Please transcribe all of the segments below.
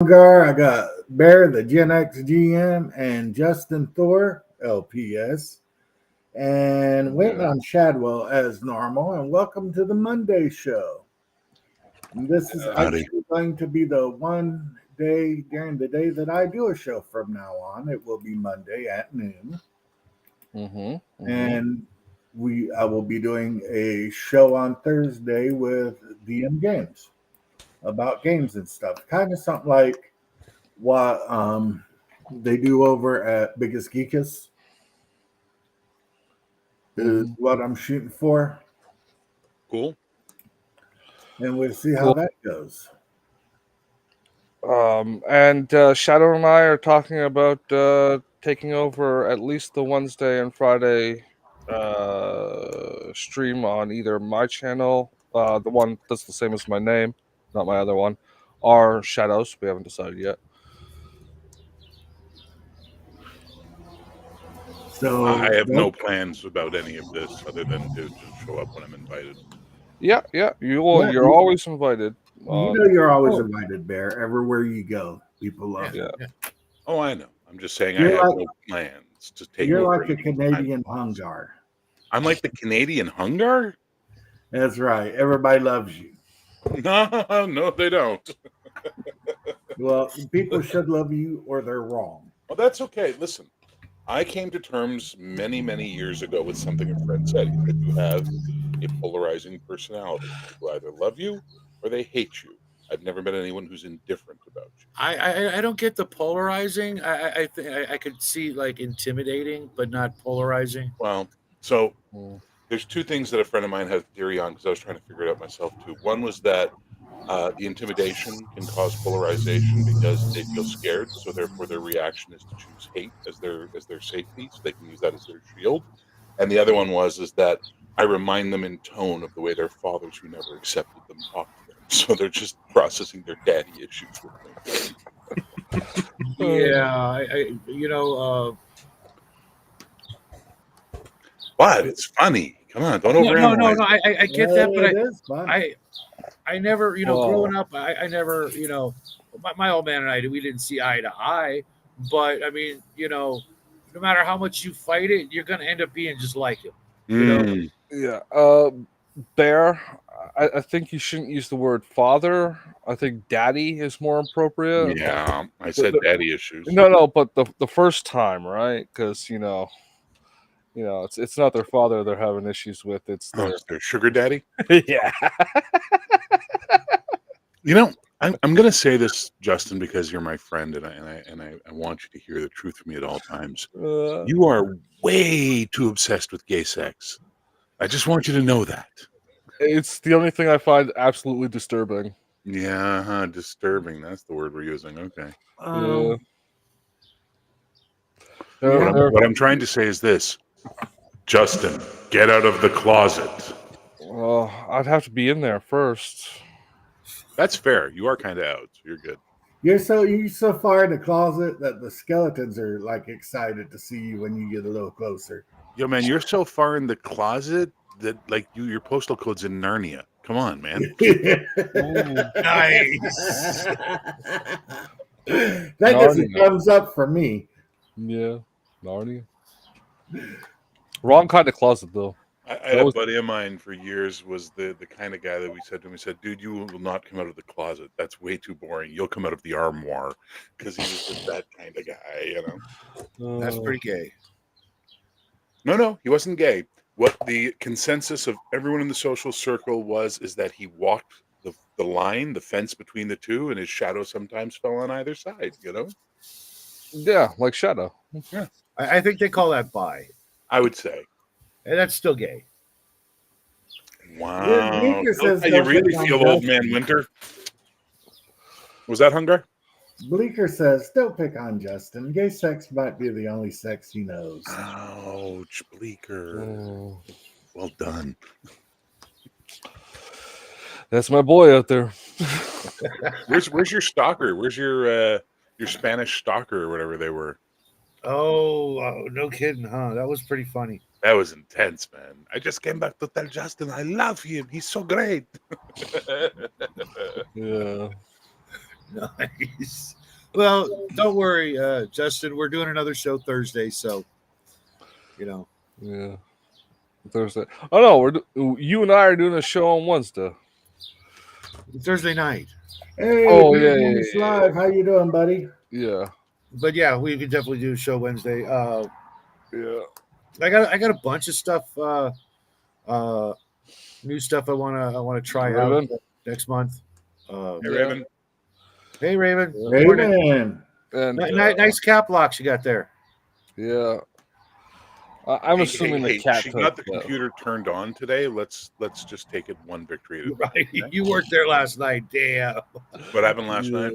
Hungar, I got Bear, the Gen X GM, and Justin Thor, LPS, and waiting Yeah. on Shadwell as normal. And welcome to the Monday show. And this is Howdy. actually going to be the one day during the day that I do a show from now on. It will be Monday at noon, and I will be doing a show on Thursday with DM Games about games and stuff. Kind of something like what they do over at Biggest Geekus is what I'm shooting for, Cool. and we'll see how Cool. that goes. And Shadow and I are talking about taking over at least the Wednesday and Friday stream on either my channel, the one that's the same as my name, not my other one, or Shadows. We haven't decided yet. So I have no plans about any of this other than to just show up when I'm invited. Yeah. You're always invited. You know you're always invited, Bear. Everywhere you go, people love you. Yeah. Oh, I know. I'm just saying You're I have like- no plans to take You're over like the anytime. Canadian Hungar. I'm like the Canadian Hungar? That's right. Everybody loves you. No, they don't. Well, people should love you, or they're wrong. Well, that's okay. Listen, I came to terms many, many years ago with something a friend said. He said, you have a polarizing personality. People either love you or they hate you. I've never met anyone who's indifferent about you. I don't get the polarizing. I could see like intimidating, but not polarizing. Well, so there's two things that a friend of mine had a theory on because I was trying to figure it out myself too. One was that the intimidation can cause polarization because they feel scared, so therefore their reaction is to choose hate as their safety, so they can use that as their shield. And the other one is that I remind them in tone of the way their fathers who never accepted them talk to them, so they're just processing their daddy issues with me. Yeah, But it's funny. Come on, don't no, overanalyze. no. I get that, but It is fun. I never, growing up, I never, my old man and I, we didn't see eye to eye. But I mean, no matter how much you fight it, you're gonna end up being just like him. Mm. Yeah. Bear, I think you shouldn't use the word father. I think daddy is more appropriate. Yeah, I said daddy issues. No, but the first time, right? Because it's not their father they're having issues with. It's their sugar daddy. Yeah. I'm going to say this, Justin, because you're my friend, and I want you to hear the truth from me at all times. You are way too obsessed with gay sex. I just want you to know that. It's the only thing I find absolutely disturbing. Yeah, disturbing. That's the word we're using. Okay. What I'm trying to say is this. Justin, get out of the closet. Well, I'd have to be in there first. That's fair. You are kind of out, so you're good. You're so far in the closet that the skeletons are like excited to see you when you get a little closer. Yo, man, you're so far in the closet that like your postal code's in Narnia. Come on, man. Nice. That gets a thumbs up for me. Yeah, Narnia. Wrong kind of closet, though. I had a buddy of mine for years was the kind of guy that we said to him, we said, dude, you will not come out of the closet. That's way too boring. You'll come out of the armoire, because he was just that kind of guy, That's pretty gay. No, he wasn't gay. What the consensus of everyone in the social circle is that he walked the line, the fence between the two, and his shadow sometimes fell on either side, Yeah, like Shadow. Yeah. I think they call that bi. I would say. And that's still gay. Wow. You really feel old man winter? Was that Hungar? Bleeker says, don't pick on Justin. Gay sex might be the only sex he knows. Ouch, Bleeker. Well done. That's my boy out there. Where's your stalker? Where's your Spanish stalker or whatever they were? Oh, no kidding, huh? That was pretty funny. That was intense, man. I just came back to tell Justin I love him. He's so great. Yeah. Nice. Well, don't worry, Justin. We're doing another show Thursday, so Yeah. Thursday. Oh no, you and I are doing a show on Wednesday. Thursday night. Hey, Oh, Big yeah, Man's yeah, Live. How you doing, buddy? Yeah. But yeah, we could definitely do a show Wednesday. Yeah. I got a bunch of stuff, new stuff I wanna try out Raven? next month. Hey, Yeah. Raven. Hey, Raven. Hey, Morning. man. And Nice cap locks you got there. yeah. I'm assuming the cat she got the took that. computer turned on today. Let's just take it one victory at a time. Right. Okay? You weren't there last night. Damn. What happened last night?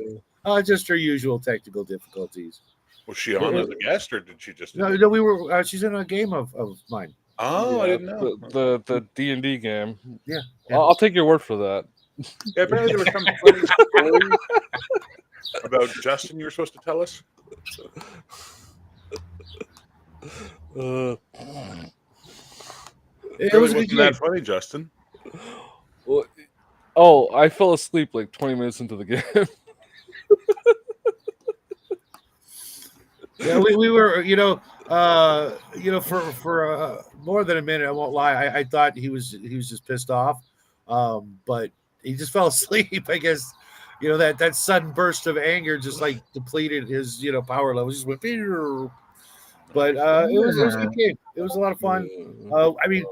Just her usual technical difficulties. Was she on as a guest, or did she just? No, we were. She's in a game of mine. Oh, I didn't know. The D&D game. Yeah. I'll take your word for that. Yeah, apparently there was some funny story about Justin you were supposed to tell us. Uh, It Really was a wasn't good that game. funny, Justin. I fell asleep like 20 minutes into the game. Yeah, we were, for more than a minute. I won't lie. I thought he was just pissed off, but he just fell asleep. I guess, that sudden burst of anger just like depleted his power level. Just went. But it was a good game. It was a lot of fun. I mean,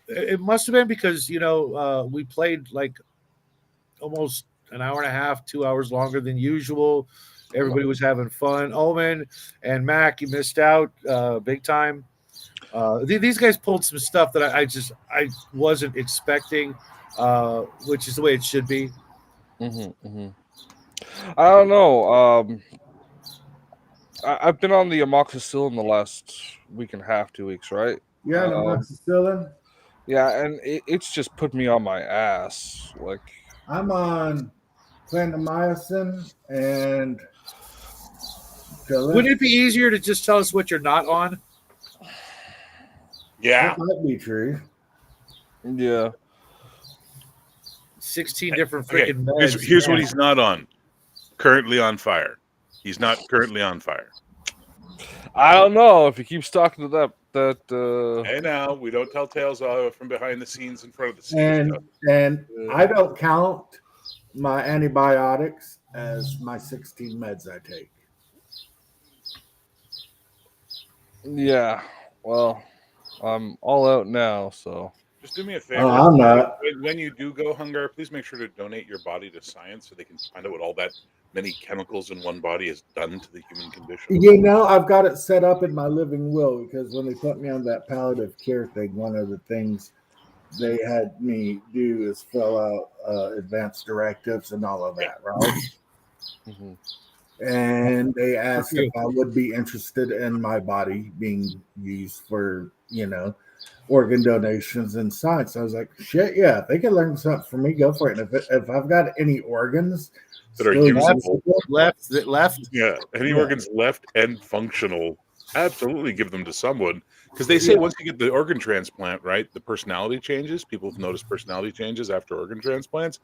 it must have been because we played like almost an hour and a half, 2 hours longer than usual. Everybody was having fun. Omen and Mac, you missed out big time. These guys pulled some stuff that I wasn't expecting, which is the way it should be. I don't know. I've been on the amoxicillin the last week and a half, 2 weeks, right? Yeah, amoxicillin. Yeah, and it's just put me on my ass. Like, I'm on clindamycin and. Wouldn't it be easier to just tell us what you're not on? Yeah, That might be true. yeah. 16 different okay. freaking meds. Here's what he's not on. Currently on fire. He's not currently on fire. I don't know if he keeps talking to that. Hey, now we don't tell tales from behind the scenes, in front of the scenes. And I don't count my antibiotics as my 16 meds I take. Yeah. Well, I'm all out now, so. Just do me a favor. I'm not. When you do go Hungar, please make sure to donate your body to science so they can find out what all that many chemicals in one body has done to the human condition. I've got it set up in my living will because when they put me on that palliative care thing, one of the things they had me do is fill out advanced directives and all of that, right? Mhm. And they asked if I would be interested in my body being used for, organ donations and science. I was like, shit, yeah, if they can learn something from me, go for it. And if I've got any organs that are still usable, left. yeah, any organs left and functional, absolutely give them to someone. Because they say once you get the organ transplant, right, the personality changes. People have noticed personality changes after organ transplants.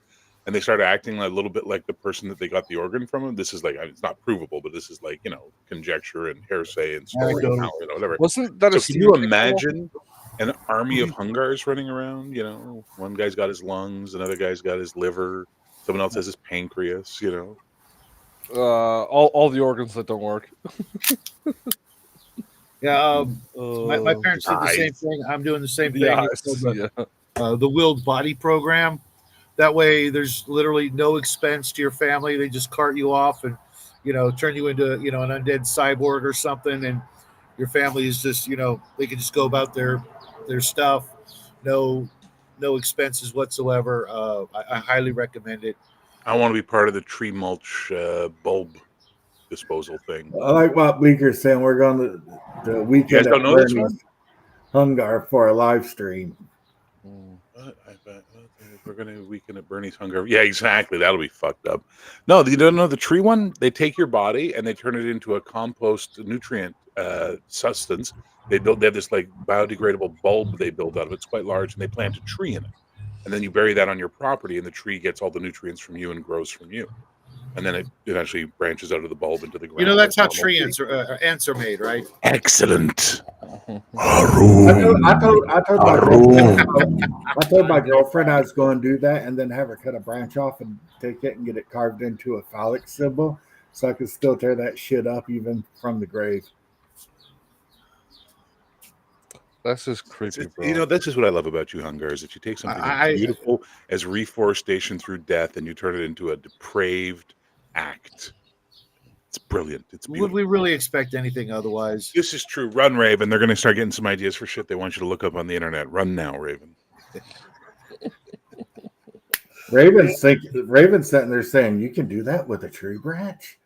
And they start acting a little bit like the person that they got the organ from. This is like, it's not provable, but this is like, conjecture and hearsay and story, whatever. Wasn't that So can you imagine an army of Hungars running around? One guy's got his lungs, another guy's got his liver, someone else has his pancreas. all the organs that don't work. Yeah, my parents did the same thing. I'm doing the same thing. The Willed Body Program. That way, there's literally no expense to your family. They just cart you off and, turn you into, an undead cyborg or something. And your family is just, they can just go about their stuff. No expenses whatsoever. I highly recommend it. I want to be part of the tree mulch bulb disposal thing. I like what Bleeker's saying. We're going to the weekend. You guys don't know this one? Hungar for a live stream. I bet we're going to weekend at Bernie's Hungar. Yeah, exactly. That'll be fucked up. No, you don't know the tree one? They take your body and they turn it into a compost nutrient substance. They have this like biodegradable bulb they build out of it. It's quite large, and they plant a tree in it. And then you bury that on your property, and the tree gets all the nutrients from you and grows from you. and then it eventually branches out of the bulb into the ground. You know, that's how like normal tree ants are made, right? Excellent. I told my girlfriend I was going to do that and then have her cut a branch off and take it and get it carved into a phallic symbol so I could still tear that shit up even from the grave. That's just creepy, bro. You know, this is what I love about you, Hungar, is that you take something as beautiful as reforestation through death and you turn it into a depraved act. It's brilliant. It's beautiful. Would we really expect anything otherwise? This is true. Run, Raven. They're going to start getting some ideas for shit they want you to look up on the internet. Run now, Raven. Raven's sitting there saying, "You can do that with a tree branch."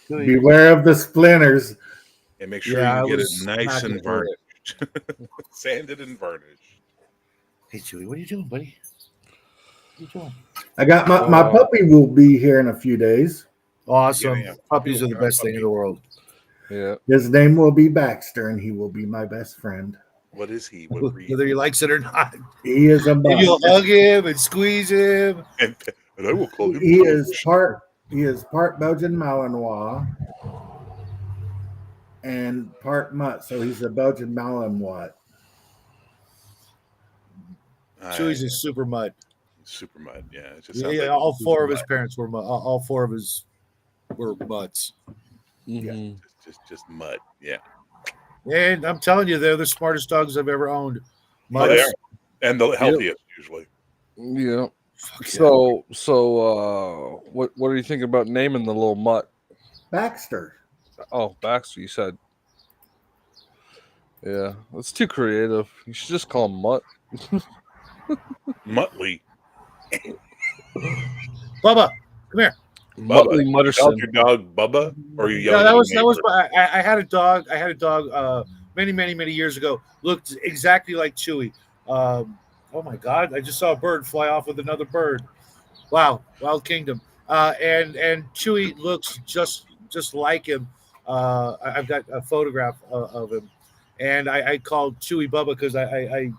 Beware of the splinters. And make sure you get it nice and varnished. Sanded and varnished. Hey, Chewy, what are you doing, buddy? What are you doing? I got my puppy will be here in a few days. Awesome. Yeah. Puppies are the best thing in the world. Yeah. His name will be Baxter, and he will be my best friend. What is he? What breed? Whether he likes it or not. He is a And mutt. you'll hug him and squeeze him. And I will call him. He is part Belgian Malinois and part mutt, so he's a Belgian Malinois. Chewy's a super mutt. Super mud, yeah. It just Yeah, sounds like all four of his parents were all four of his were mutts. Mm-hmm. just mud, yeah. And I'm telling you, they're the smartest dogs I've ever owned. Oh, they are. And the healthiest usually. Yeah. Fuck So, what are you thinking about naming the little mutt? Baxter. Oh, Baxter, you said. Yeah, that's too creative. You should just call him Mutt. Muttley. Bubba, come here. Muttley You Mutterson. called your dog Bubba, or are you No, yelling? that at was your I had a dog. I had a dog many years ago. Looked exactly like Chewy. Oh my God! I just saw a bird fly off with another bird. Wow, Wild Kingdom. And Chewy looks just like him. I've got a photograph of him, and I called Chewy Bubba because I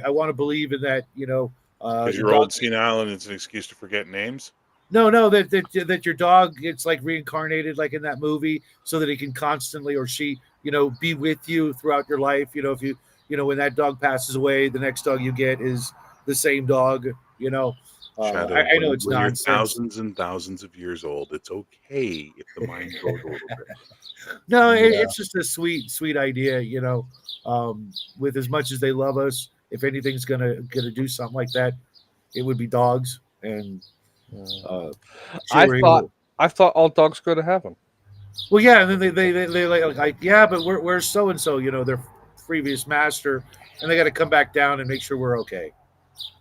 want to believe in that. You know, Because you're old, senile, and it's an excuse to forget names. No, that your dog gets like reincarnated, like in that movie, so that he can constantly, or she, you know, be with you throughout your life. You know, if you know, when that dog passes away, the next dog you get is the same dog. You know, Shadow, I know it's when you're nonsense. thousands and thousands of years old. It's okay if the mind goes a little bit. No, it's just a sweet idea. You know, with as much as they love us, if anything's gonna do something like that, it would be dogs. And I thought all dogs go to heaven. well, yeah, and then they like yeah, but we're so and so, you know, their previous master, and they got to come back down and make sure we're okay.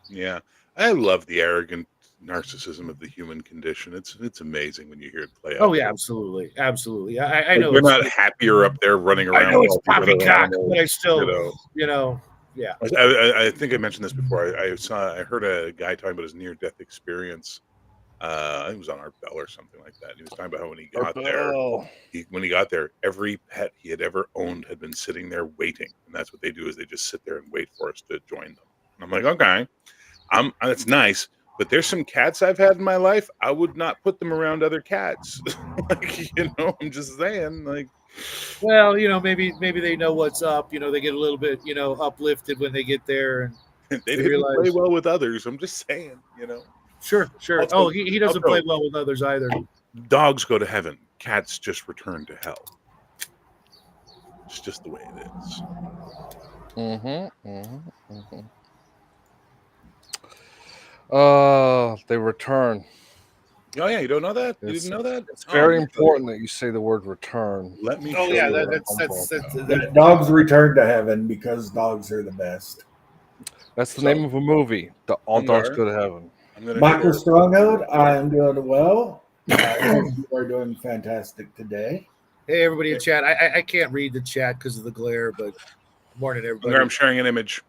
Yeah, I love the arrogant narcissism of the human condition. It's amazing when you hear it play out. Oh yeah, absolutely. I know We're not happier up there running around. I know it's with other poppycock, animals, but I still, you know. Yeah. I think I mentioned this before. I heard a guy talking about his near-death experience. I think it was on Art Bell or something like that. He was talking about how when he got there, every pet he had ever owned had been sitting there waiting, and that's what they do is they just sit there and wait for us to join them. And I'm like, okay, that's nice, but there's some cats I've had in my life. I would not put them around other cats. Like, you know, I'm just saying, like. Well, you know, maybe they know what's up. You know, they get a little bit, you know, uplifted when they get there, and they didn't play well with others. I'm just saying, you know. Sure. He doesn't play well with others either. Dogs go to heaven. Cats just return to hell. It's just the way it is. They return. Oh yeah, you don't know that? You didn't know that? It's very important that you say the word return. Let me. Oh yeah, that's dogs return to heaven because dogs are the best. That's the name of a movie. All dogs go to heaven. Michael Stronghold, I am doing well. I hope you are doing fantastic today. Hey, everybody in chat. I can't read the chat because of the glare, but morning, everybody. I'm sharing an image.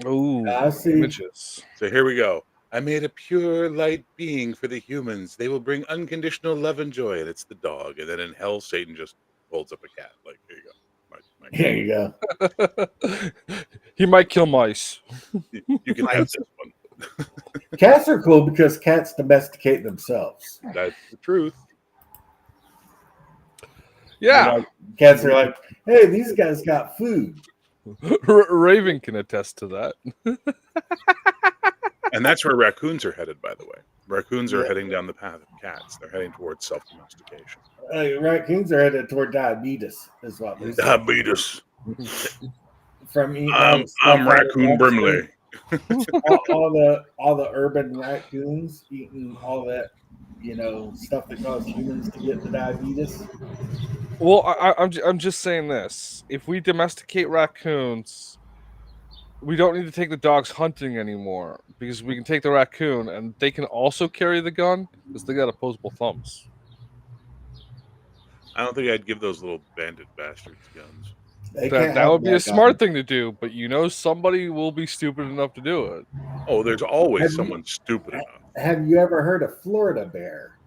Ooh, I see. Images. So here we go. I made a pure light being for the humans. They will bring unconditional love and joy, and it's the dog. And then in hell, Satan just holds up a cat. Like, here you go. There you go. He might kill mice. You can have this one. Cats are cool because cats domesticate themselves. That's the truth. Yeah. Like, cats are like, hey, these guys got food. Raven can attest to that. And that's where raccoons are headed, by the way. Raccoons are Yeah. heading down the path of cats. They're heading towards self-domestication. Raccoons are headed toward diabetes, is what they say. Diabetes. From eating all the stuff I'm out of Raccoon dumpsters. Brimley. all the urban raccoons eating all that, stuff that causes humans to get the diabetes. Well, I'm just saying this. If we domesticate raccoons, we don't need to take the dogs hunting anymore because we can take the raccoon and they can also carry the gun because they got opposable thumbs. I don't think I'd give those little bandit bastards guns. That would be a smart thing to do, but somebody will be stupid enough to do it. Oh, there's always someone stupid enough. Have you ever heard of Florida bear?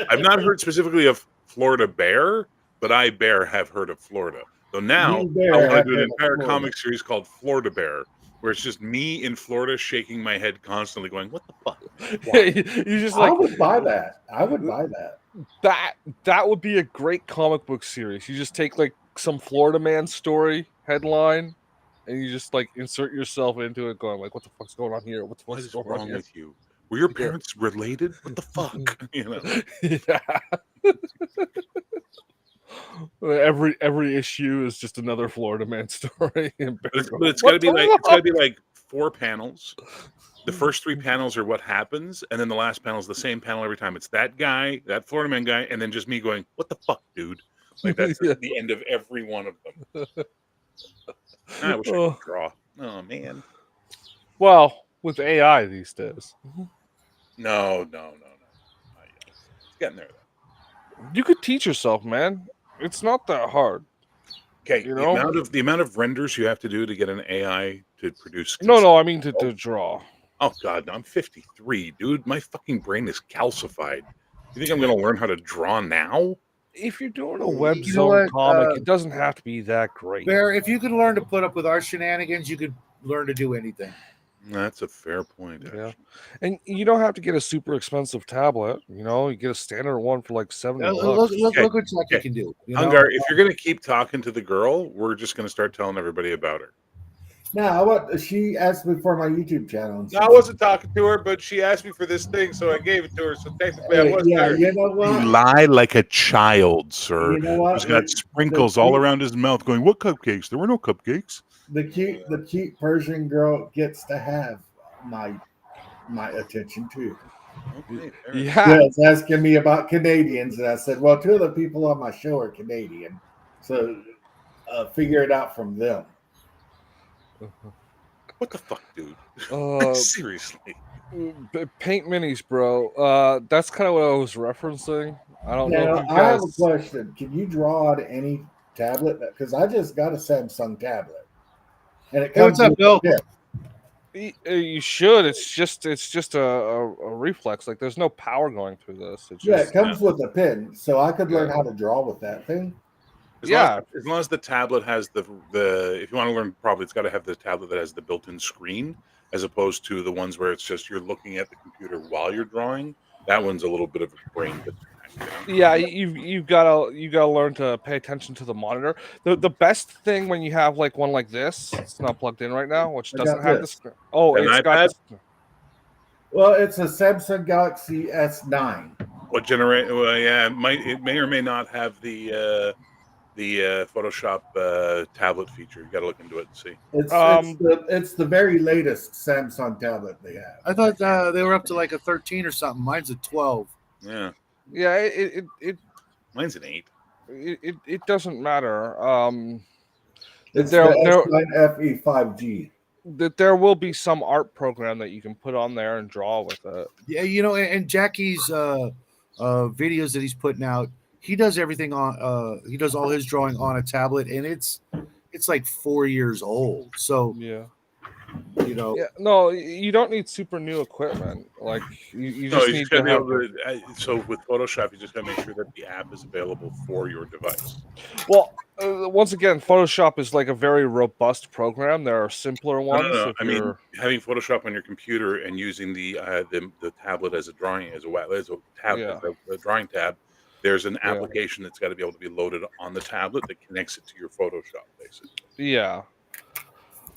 I've not heard specifically of Florida bear, but I have heard of Florida. So now I want to do an entire comic series called Florida Bear, where it's just me in Florida shaking my head constantly, going, "What the fuck?" You just like I would buy that. I would buy that. That would be a great comic book series. You just take like some Florida man story headline, and you just like insert yourself into it, going like, "What the fuck's going on here? What the fuck's going wrong with you? Were your parents related? What the fuck?" Yeah. Every issue is just another Florida man story. But it's got to be like 4 panels. The first 3 panels are what happens, and then the last panel is the same panel every time. It's that guy, that Florida man guy, and then just me going, "What the fuck, dude?" Like that's the end of every one of them. I wish I could draw. Oh man. Well, with AI these days. No. It's getting there though. You could teach yourself, man. It's not that hard. Okay, the amount of renders you have to do to get an AI to produce. No, I mean to draw. Oh God, no, I'm 53, dude. My fucking brain is calcified. You think I'm going to learn how to draw now? If you're doing a web zone comic, it doesn't have to be that great. Bear, if you can learn to put up with our shenanigans, you could learn to do anything. That's a fair point. Actually. Yeah, and you don't have to get a super expensive tablet. You get a standard one for like $70. Look what Chucky can do. Hungar, if you're going to keep talking to the girl, we're just going to start telling everybody about her. No, she asked me for my YouTube channel. No, I wasn't talking to her, but she asked me for this thing, so I gave it to her. So technically, I was there. You know what? You lie like a child, sir. You know what? He's got sprinkles all around his mouth going, "What cupcakes? There were no cupcakes." The cute Persian girl gets to have my attention too. Okay, yeah. She was asking me about Canadians, and I said, well, 2 of the people on my show are Canadian, so figure it out from them. What the fuck, dude? Seriously. Paint minis, bro. That's kind of what I was referencing. I don't know. If you guys... I have a question. Can you draw on any tablet? Because I just got a Samsung tablet, and it comes. What's up, Bill? You should. It's just a reflex. Like there's no power going through this. It comes with a pen, so I could learn how to draw with that thing. As long as the tablet has the if you want to learn properly, it's got to have the tablet that has the built-in screen, as opposed to the ones where it's just you're looking at the computer while you're drawing. That one's a little bit of a brain. Yeah, you've got to learn to pay attention to the monitor. The best thing when you have like one like this, it's not plugged in right now, which doesn't have this. Oh, it's got. Well, it's a Samsung Galaxy S9. What generation? Well, yeah, it may or may not have the Photoshop tablet feature. You got to look into it and see. It's the very latest Samsung tablet they have. I thought they were up to like a 13 or something. Mine's a 12. Yeah. It mine's an 8. It doesn't matter. It's the S9 FE 5G. That there will be some art program that you can put on there and draw with it. Yeah, and Jackie's videos that he's putting out, he does everything on. He does all his drawing on a tablet, and it's like 4 years old. So yeah, Yeah, no, you don't need super new equipment. Like you No, just you need just gotta to be have. able to. So with Photoshop, you just gotta make sure that the app is available for your device. Well, once again, Photoshop is like a very robust program. There are simpler No, ones. no, no. If I mean, you're having Photoshop on your computer and using the tablet as a drawing tab. There's an Yeah. application that's got to be able to be loaded on the tablet that connects it to your Photoshop, basically. Yeah.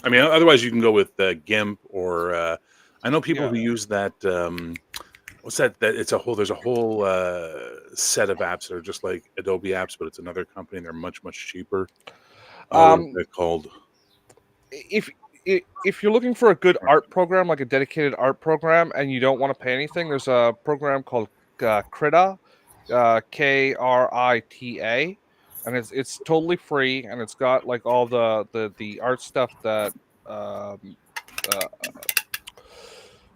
I mean, otherwise you can go with GIMP or I know people Yeah. who use that. What's that? There's a whole set of apps that are just like Adobe apps, but it's another company and they're much cheaper. What is that called? If if you're looking for a good art program, like a dedicated art program, and you don't want to pay anything, there's a program called Krita, Krita, and it's totally free, and it's got like all the art stuff that um, uh,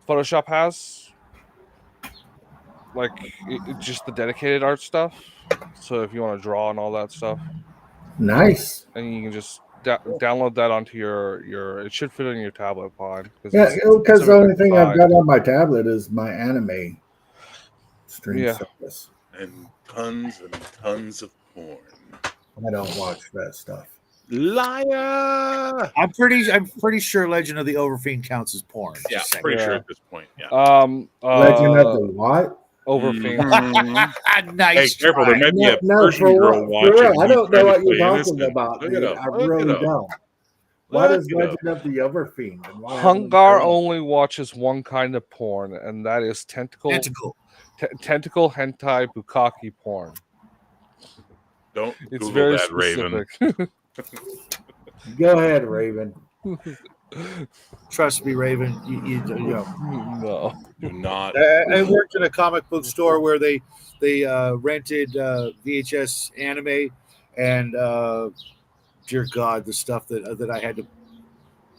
Photoshop has, like just the dedicated art stuff. So if you want to draw and all that stuff, Nice. and you can just download that onto your. It should fit on your tablet fine Yeah, because the only thing I've got on my tablet is my anime stream service. And tons of porn. I don't watch that stuff. Liar! I'm pretty sure Legend of the Overfiend counts as porn. Yeah, Just saying. pretty sure at this point. Yeah. Legend of the what? Overfiend. Nice. Hey, careful! try. There might be a No, Persian for girl watching. real. I don't know what you're talking innocent. about, Look dude. it up. I Look really it up. don't. What Look is it Legend up. of the Overfiend? And why haven't we Hungar heard of it? only watches one kind of porn, and that is tentacle hentai bukkake porn. Don't It's Google very that, Raven. specific. Go ahead, Raven. Trust me, Raven. You know. No. Do not. I worked in a comic book store where they rented VHS anime, and dear God, the stuff that I had to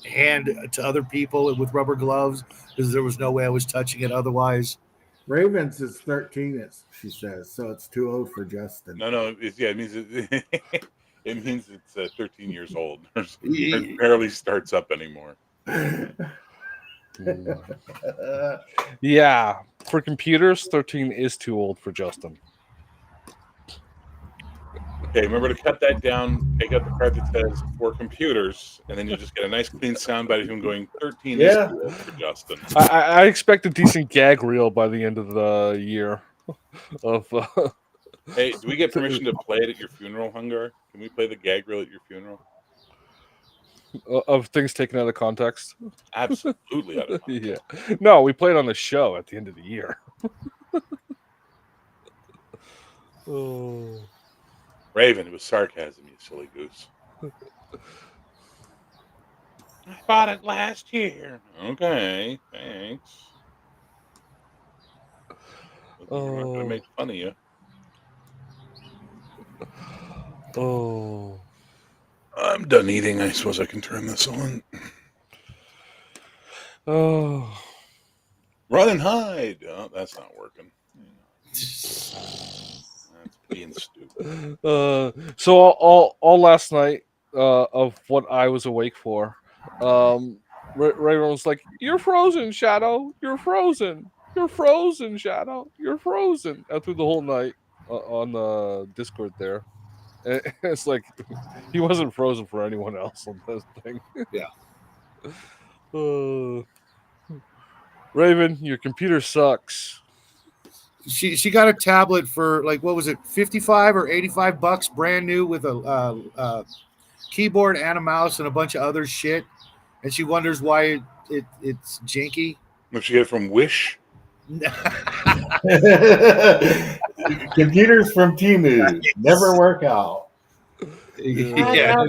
hand to other people with rubber gloves because there was no way I was touching it otherwise. Ravens is 13, she says, so it's too old for Justin. No. It means it means it's 13 years old. It barely starts up anymore. Yeah, for computers, 13 is too old for Justin. Okay, remember to cut that down. Take out the part that says for computers, and then you just get a nice clean soundbite of him going 13 is too old for Justin. I expect a decent gag reel by the end of the year. Hey, do we get permission to play it at your funeral, Hungar? Can we play the gag reel at your funeral? Of things taken out of context? Absolutely out of context. Yeah. No, we play it on the show at the end of the year. Oh. Raven, it was sarcasm, you silly goose. I bought it last year. Okay, thanks. I'm not going to make fun of you. Oh. I'm done eating. I suppose I can turn this on. Oh. Run and hide. Oh, that's not working. That's being stupid. So all last night of what I was awake for, Raven was like, "You're frozen, Shadow. You're frozen. You're frozen, Shadow. You're frozen." Out through the whole night on the Discord there. And it's like he wasn't frozen for anyone else on this thing. Yeah. Raven, your computer sucks. She got a tablet for like, what was it, $55 or $85 brand new with a keyboard and a mouse and a bunch of other shit, and she wonders why it's janky. If she get it from Wish. Computers from Temu never work out. Yeah.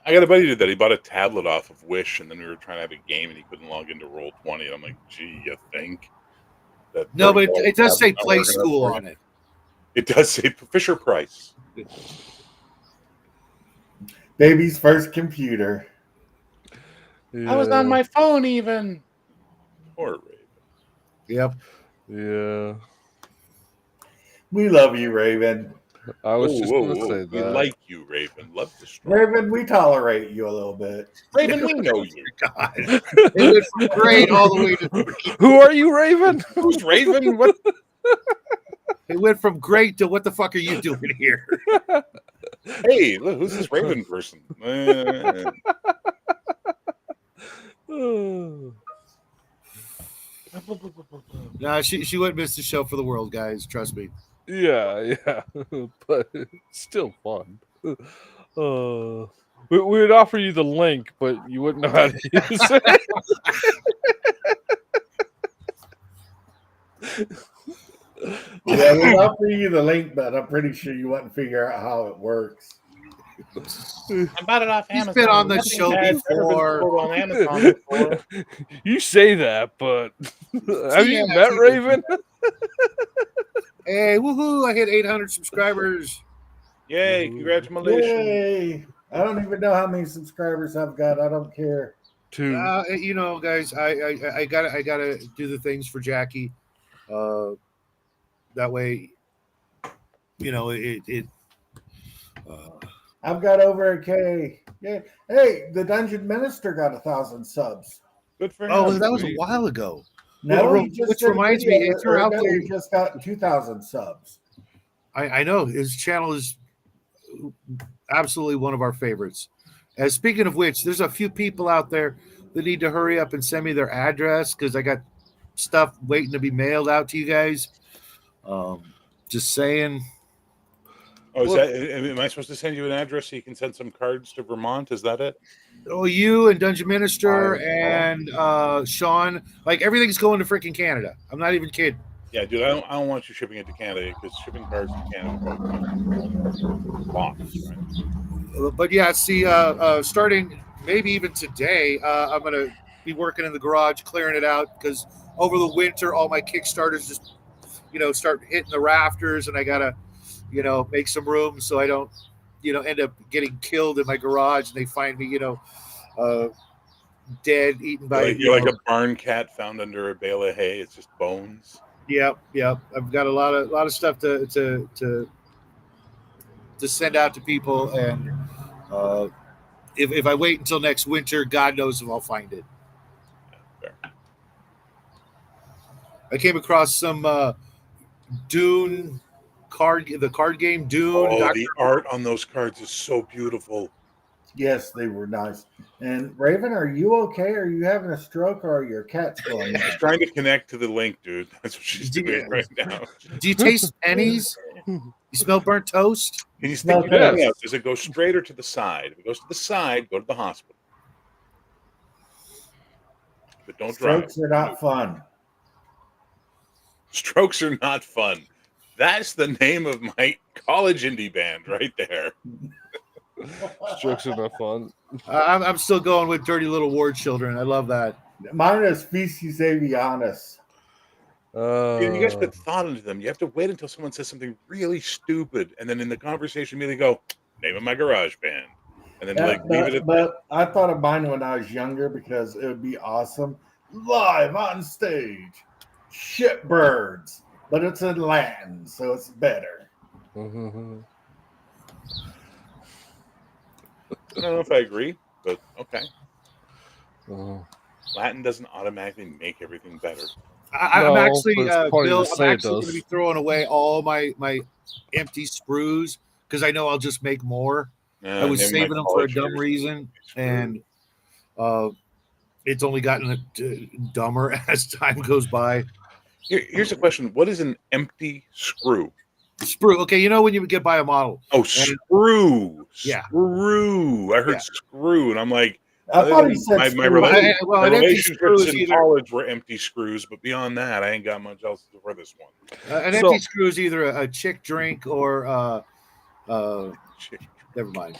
I got a buddy who did that. He bought a tablet off of Wish, and then we were trying to have a game, and he couldn't log into Roll20. And I'm like, gee, you think? No, but it does say Play School on it. It does say Fisher Price. Baby's first computer. Yeah. I was on my phone even. Poor Raven. Yep. Yeah. We love you, Raven. I was just going to Whoa. say We that. like you, Raven. Love the story. Raven, we tolerate you a little bit. Raven, we know you. God, it went from great all the way to Who are you, Raven? Who's Raven? What? it went from great to what the fuck are you doing here? Hey, look, who's this Raven person? Nah, she wouldn't miss the show for the world, guys. Trust me. Yeah, but it's still fun. We would offer you the link, but you wouldn't know how to use it. Yeah, we'll offer you the link, but I'm pretty sure you wouldn't figure out how it works. I bought it off He's Amazon. been on the Nothing show bad's ever been before. sold on Amazon before. You say that, but have you Yeah, met Raven? Hey, woohoo! I hit 800 subscribers. Yay, congratulations. Yay! I don't even know how many subscribers I've got. I don't care. 2. You know, guys, I gotta do the things for Jackie. That way, you know, I've got over a K. Yeah. Hey, the Dungeon Minister got 1,000 subs. Good for him. Oh, that was a while ago. No, Well, he just which did a reminds video me, if you're out there, he just got 2,000 subs. I know his channel is absolutely one of our favorites. And speaking of which, there's a few people out there that need to hurry up and send me their address because I got stuff waiting to be mailed out to you guys. Just saying. Oh, is that? Am I supposed to send you an address so you can send some cards to Vermont? Is that it? Oh, you and Dungeon Minister and Sean, like everything's going to freaking Canada. I'm not even kidding. Yeah, dude, I don't want you shipping it to Canada because shipping cards to Canada costs lots, right? But yeah, see, starting maybe even today, I'm gonna be working in the garage, clearing it out because over the winter, all my Kickstarters just, start hitting the rafters, and I gotta, make some room so I don't, end up getting killed in my garage, and they find me, dead, eaten by. You're like a barn cat found under a bale of hay. It's just bones. Yep. I've got a lot of stuff to send out to people, and if I wait until next winter, God knows if I'll find it. Fair. I came across some Dune the card game Dune. Oh, the art on those cards is so beautiful. Yes, they were nice. And Raven, are you okay? Are you having a stroke or are your cats going? She's trying to connect to the link, dude. That's what she's doing right now. Do you taste pennies? You smell burnt toast? Can you stick your tongue out? Does it go straight or to the side? If it goes to the side, go to the hospital. But don't drive. Strokes are not fun. Strokes are not fun. That's the name of my college indie band right there. Strokes are not fun. I'm still going with Dirty Little Ward Children. I love that. Mine is Feces Avianus. You guys put thought into them. You have to wait until someone says something really stupid, and then in the conversation, immediately go, name of my garage band. And then leave it at that. I thought of mine when I was younger because it would be awesome. Live on stage. Shitbirds. But it's in Latin, so it's better. Mm-hmm. I don't know if I agree, but okay. Oh. Latin doesn't automatically make everything better. I'm actually, Bill, I'm actually going to be throwing away all my empty sprues because I know I'll just make more. I was saving them for a dumb reason, and it's only gotten dumber as time goes by. Here's a question. What is an empty screw? Sprue. Okay, you know when you get buy a model. Oh, screw. Yeah. Screw. I heard screw, and I'm like, I thought he said my relationships in college were empty screws, but beyond that, I ain't got much else for this one. An empty screw is either a chick drink or never mind.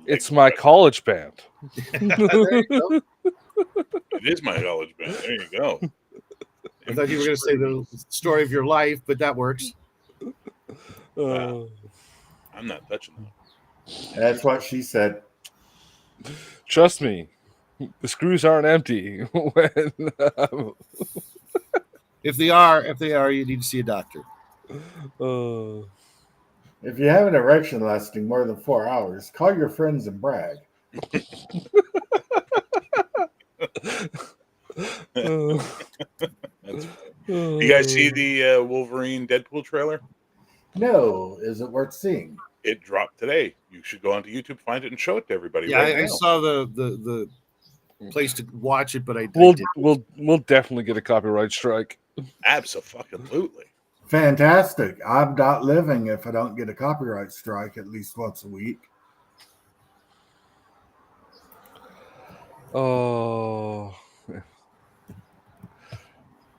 It's my college band. It is my college band. There you go. I thought you were going to say the story of your life, but that works. I'm not touching that. That's what she said. Trust me, the screws aren't empty. If they are, you need to see a doctor. If you have an erection lasting more than 4 hours, call your friends and brag. You guys see the Wolverine Deadpool trailer? No, is it worth seeing? It dropped today. You should go onto YouTube, find it, and show it to everybody. Yeah, right I now. saw the place to watch it, but I We'll didn't. we'll definitely get a copyright strike. Absolutely. Fantastic. I'm not living if I don't get a copyright strike at least once a week. Oh.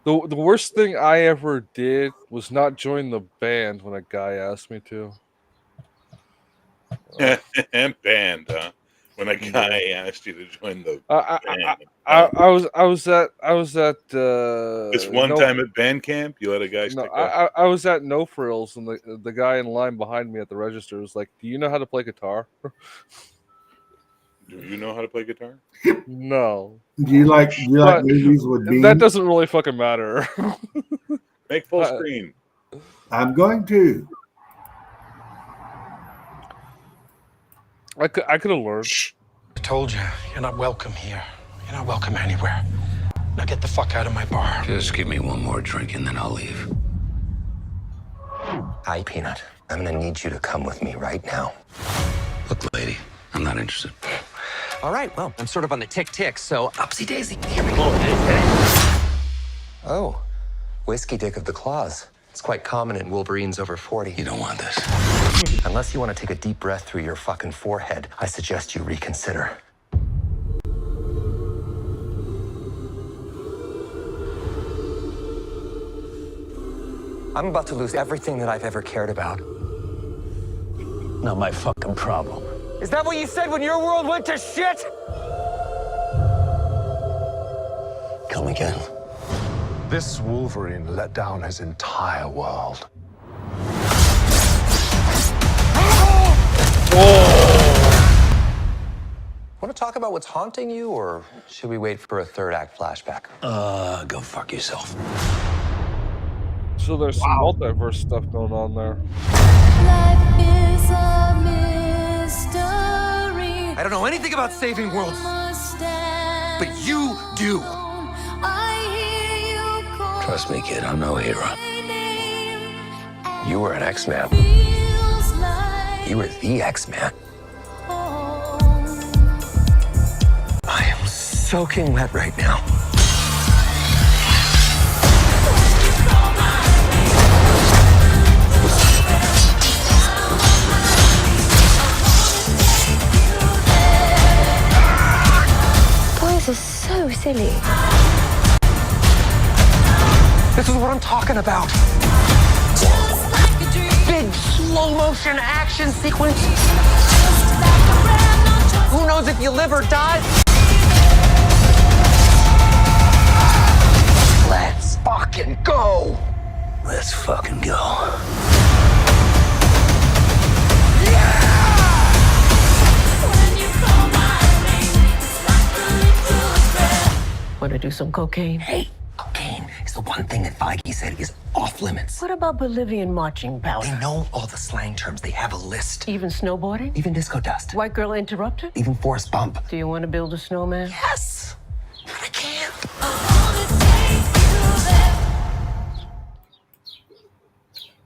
The worst thing I ever did was not join the band when a guy asked me to. Band, huh? When a guy asked you to join the band. I was at This one time at band camp, you let a guy stick up. I was at No Frills, and the guy in line behind me at the register was like, "Do you know how to play guitar?" Do you know how to play guitar? No. Do you like movies with beans? That doesn't really fucking matter. Make full screen. I'm going to. I could have learned. I told you, you're not welcome here. You're not welcome anywhere. Now get the fuck out of my bar. Just give me one more drink and then I'll leave. Hi, Peanut. I'm gonna need you to come with me right now. Look, lady, I'm not interested. All right, well, I'm sort of on the tick-tick, so upsy daisy. Here we go. Oh, whiskey dick of the claws. It's quite common in Wolverines over 40. You don't want this. Unless you want to take a deep breath through your fucking forehead, I suggest you reconsider. I'm about to lose everything that I've ever cared about. Not my fucking problem. Is that what you said when your world went to shit? Come again. This Wolverine let down his entire world. Want to talk about what's haunting you, or should we wait for a third act flashback? Go fuck yourself. So there's some multiverse stuff going on there. Life is a mystery. I don't know anything about saving worlds, but you do. Trust me, kid, I'm no hero. You were an X-Man. You were the X-Man. I am soaking wet right now. Boys are so silly. This is what I'm talking about. Big slow motion action sequence. Who knows if you live or die? Let's fucking go. Let's fucking go. Want to do some cocaine? Hey, cocaine is the one thing that Feige said is off limits. What about Bolivian marching powder? They know all the slang terms. They have a list. Even snowboarding? Even disco dust. White girl interrupted? Even forest bump. Do you want to build a snowman? Yes! I can't.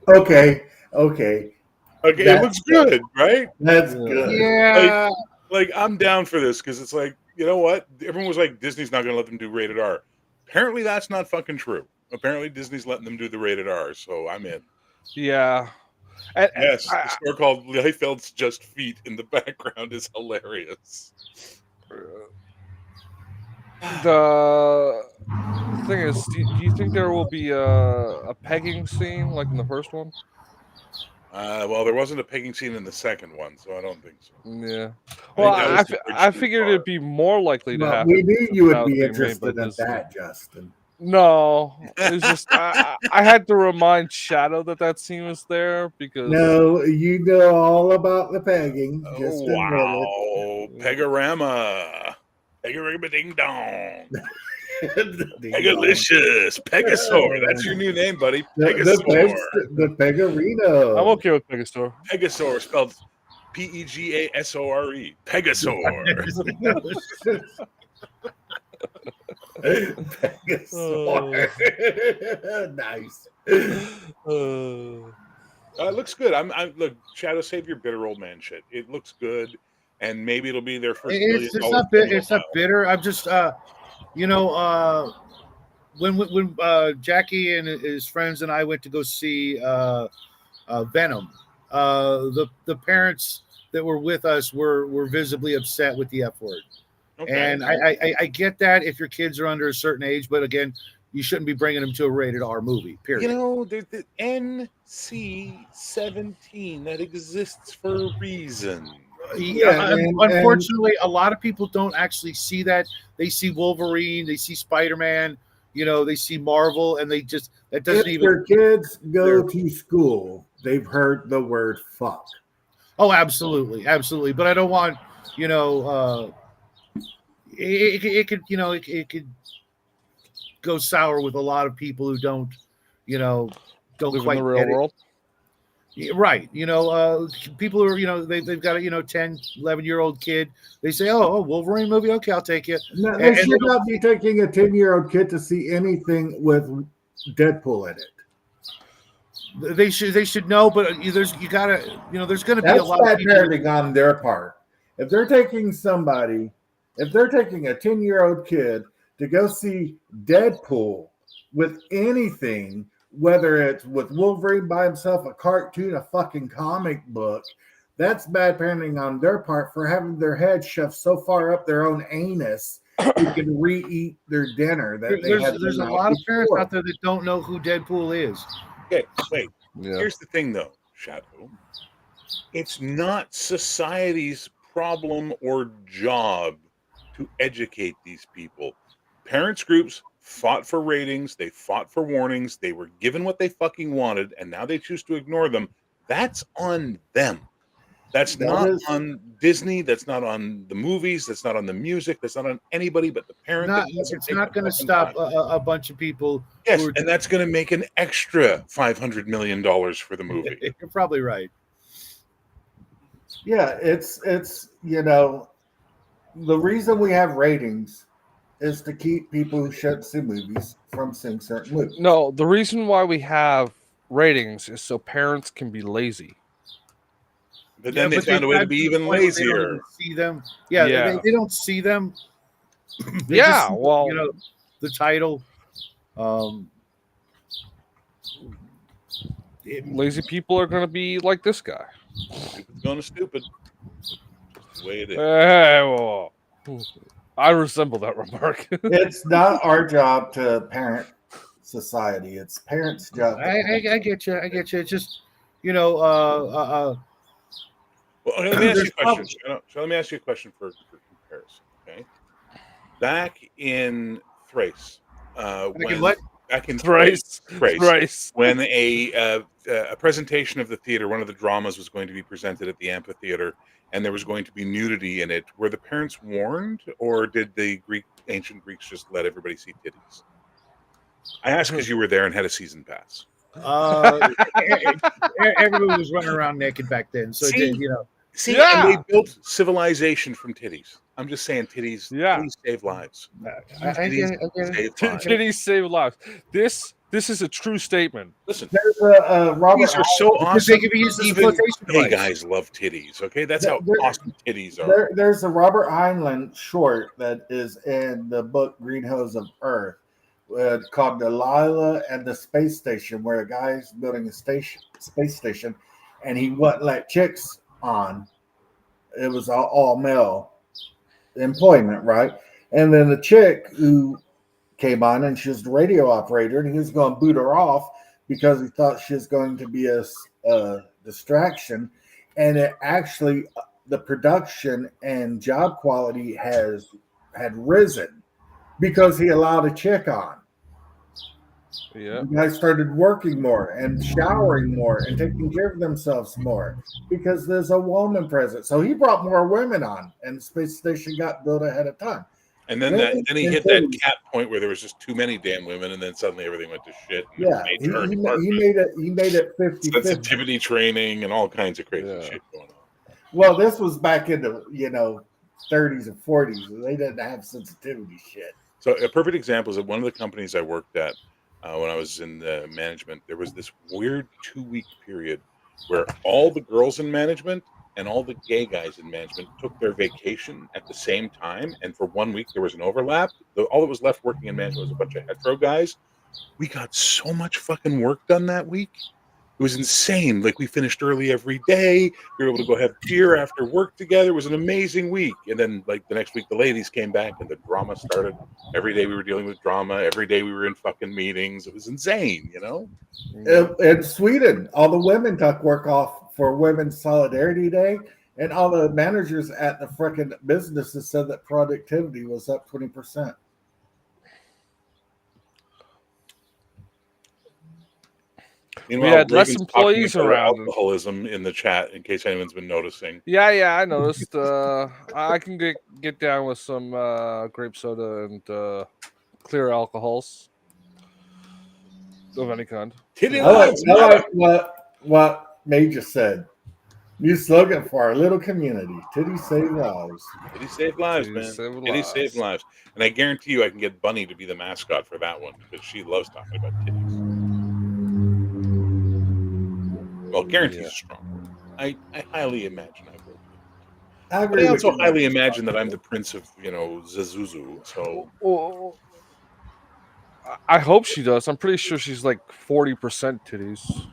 Okay. Okay, That's it looks good, right? That's good. Yeah. Like I'm down for this because it's like, you know what? Everyone was like, Disney's not going to let them do rated R. Apparently, that's not fucking true. Apparently, Disney's letting them do the rated R, so I'm in. Yeah. Yes, the store called Liefeld's Just Feet in the background is hilarious. The thing is, do you think there will be a pegging scene like in the first one? Well, there wasn't a pegging scene in the second one, so I don't think so. Yeah. I Well, think that was the bridge I too figured far. it'd be more likely to Well, happen. we knew you would without be being made interested by in Disney. that, Justin. No, it's just I had to remind Shadow that scene was there because No, you know all about the pegging. Oh, Just admit it. wow. Pegorama. Pegorama ding dong. Pegalicious, Pegasaur. That's your new name, buddy. Pegasaur. The Pegarino. I'm okay with Pegasaur. Pegasaur spelled Pegasore. Pegasaur. Pegasaur. Nice. It looks good. I'm look, Shadow, save your bitter old man shit. It looks good, and maybe it'll be their first. It's not bitter. It's not bitter. I'm just, when Jackie and his friends and I went to go see Venom, the parents that were with us were visibly upset with the F word. Okay. And I get that if your kids are under a certain age, but again, you shouldn't be bringing them to a rated R movie, period. You know, there's the NC-17 that exists for a reason. Yeah, unfortunately, a lot of people don't actually see that. They see Wolverine, they see Spider-Man, they see Marvel, and they just, that doesn't if even. Their kids go to school, they've heard the word fuck. Oh, absolutely. But I don't want, it could go sour with a lot of people who don't live quite in the real world. Right. People who are, they've got a 10, 11-year-old kid. They say, oh, Wolverine movie. Okay, I'll take it. No, they should not be taking a 10-year-old kid to see anything with Deadpool in it. They should know, but there's going to be a lot of people. Parenting on their part. If they're taking a 10-year-old kid to go see Deadpool with anything, whether it's with Wolverine by himself, a cartoon, a fucking comic book, that's bad parenting on their part for having their head shoved so far up their own anus you can re-eat their dinner. There's a lot of parents out there that don't know who Deadpool is. Okay, wait. Yeah. Here's the thing, though, Shadow. It's not society's problem or job to educate these people. Parents groups fought for ratings, they fought for warnings, they were given what they fucking wanted, and now they choose to ignore them. That's on them. That's not on Disney, that's not on the movies, that's not on the music, that's not on anybody but the parent. It's not going to stop a bunch of people. Yes, and that's going to make an extra $500 million for the movie. You're probably right. Yeah, it's the reason we have ratings is to keep people who shouldn't see movies from seeing certain movies. No, the reason why we have ratings is so parents can be lazy. But then they found a way to be even lazier. They don't see them. Yeah. They don't see them. The title. Lazy people are going to be like this guy. Stupid's going to stupid. That's the way it is. I resemble that remark. It's not our job to parent society. It's parents' job. I get you. It's just, Well, let me ask you a question. So let me ask you a question for comparison. Okay, back in Thrace, back in Thrace, when a presentation of the theater, one of the dramas was going to be presented at the amphitheater, and there was going to be nudity in it. Were the parents warned, or did the ancient Greeks just let everybody see titties? I asked because you were there and had a season pass. Everybody was running around naked back then, so and they built civilization from titties. I'm just saying, titties save lives. Titties save lives. This is a true statement. Listen, there's Robert. Titties are so awesome. They can be used as a flotation device. Hey guys love titties. Okay, that's how awesome titties are. There's a Robert Heinlein short that is in the book Green Hills of Earth. Called Delilah and the Space Station, where a guy's building a space station, and he wouldn't let chicks on. It was all male employment, right? And then the chick who came on, and she was the radio operator, and he was going to boot her off because he thought she was going to be a distraction. And it actually, the production and job quality had risen because he allowed a chick on. Yeah, the guys started working more and showering more and taking care of themselves more because there's a woman present. So he brought more women on, and the space station got built ahead of time. And then he hit that cap point where there was just too many damn women, and then suddenly everything went to shit. And Yeah, he made it 50 sensitivity training and all kinds of crazy shit going on. Well, this was back in the 30s and 40s. They didn't have sensitivity shit. So a perfect example is at one of the companies I worked at when I was in the management. There was this weird 2-week period where all the girls in management and all the gay guys in management took their vacation at the same time, and for 1 week there was an overlap. All that was left working in management was a bunch of hetero guys. We got so much fucking work done that week. It was insane. Like, we finished early every day. We were able to go have beer after work together. It was an amazing week. And then, like, the next week, the ladies came back and the drama started. Every day we were dealing with drama. Every day we were in fucking meetings. It was insane, In Sweden, all the women took work off for Women's Solidarity Day, and all the managers at the frickin' businesses said that productivity was up 20%. Meanwhile, we had less Reagan's employees talking about around. alcoholism in the chat, in case anyone's been noticing. Yeah, I noticed. I can get down with some grape soda and clear alcohols of any kind. I like what Major said. New slogan for our little community: "Titties save lives." Titties save lives, man. Titties save lives. And I guarantee you, I can get Bunny to be the mascot for that one because she loves talking about titties. Well, guarantees strong. I highly imagine I will. But I also highly imagine that I'm the prince of, Zazuzu. So I hope she does. I'm pretty sure she's like 40% titties.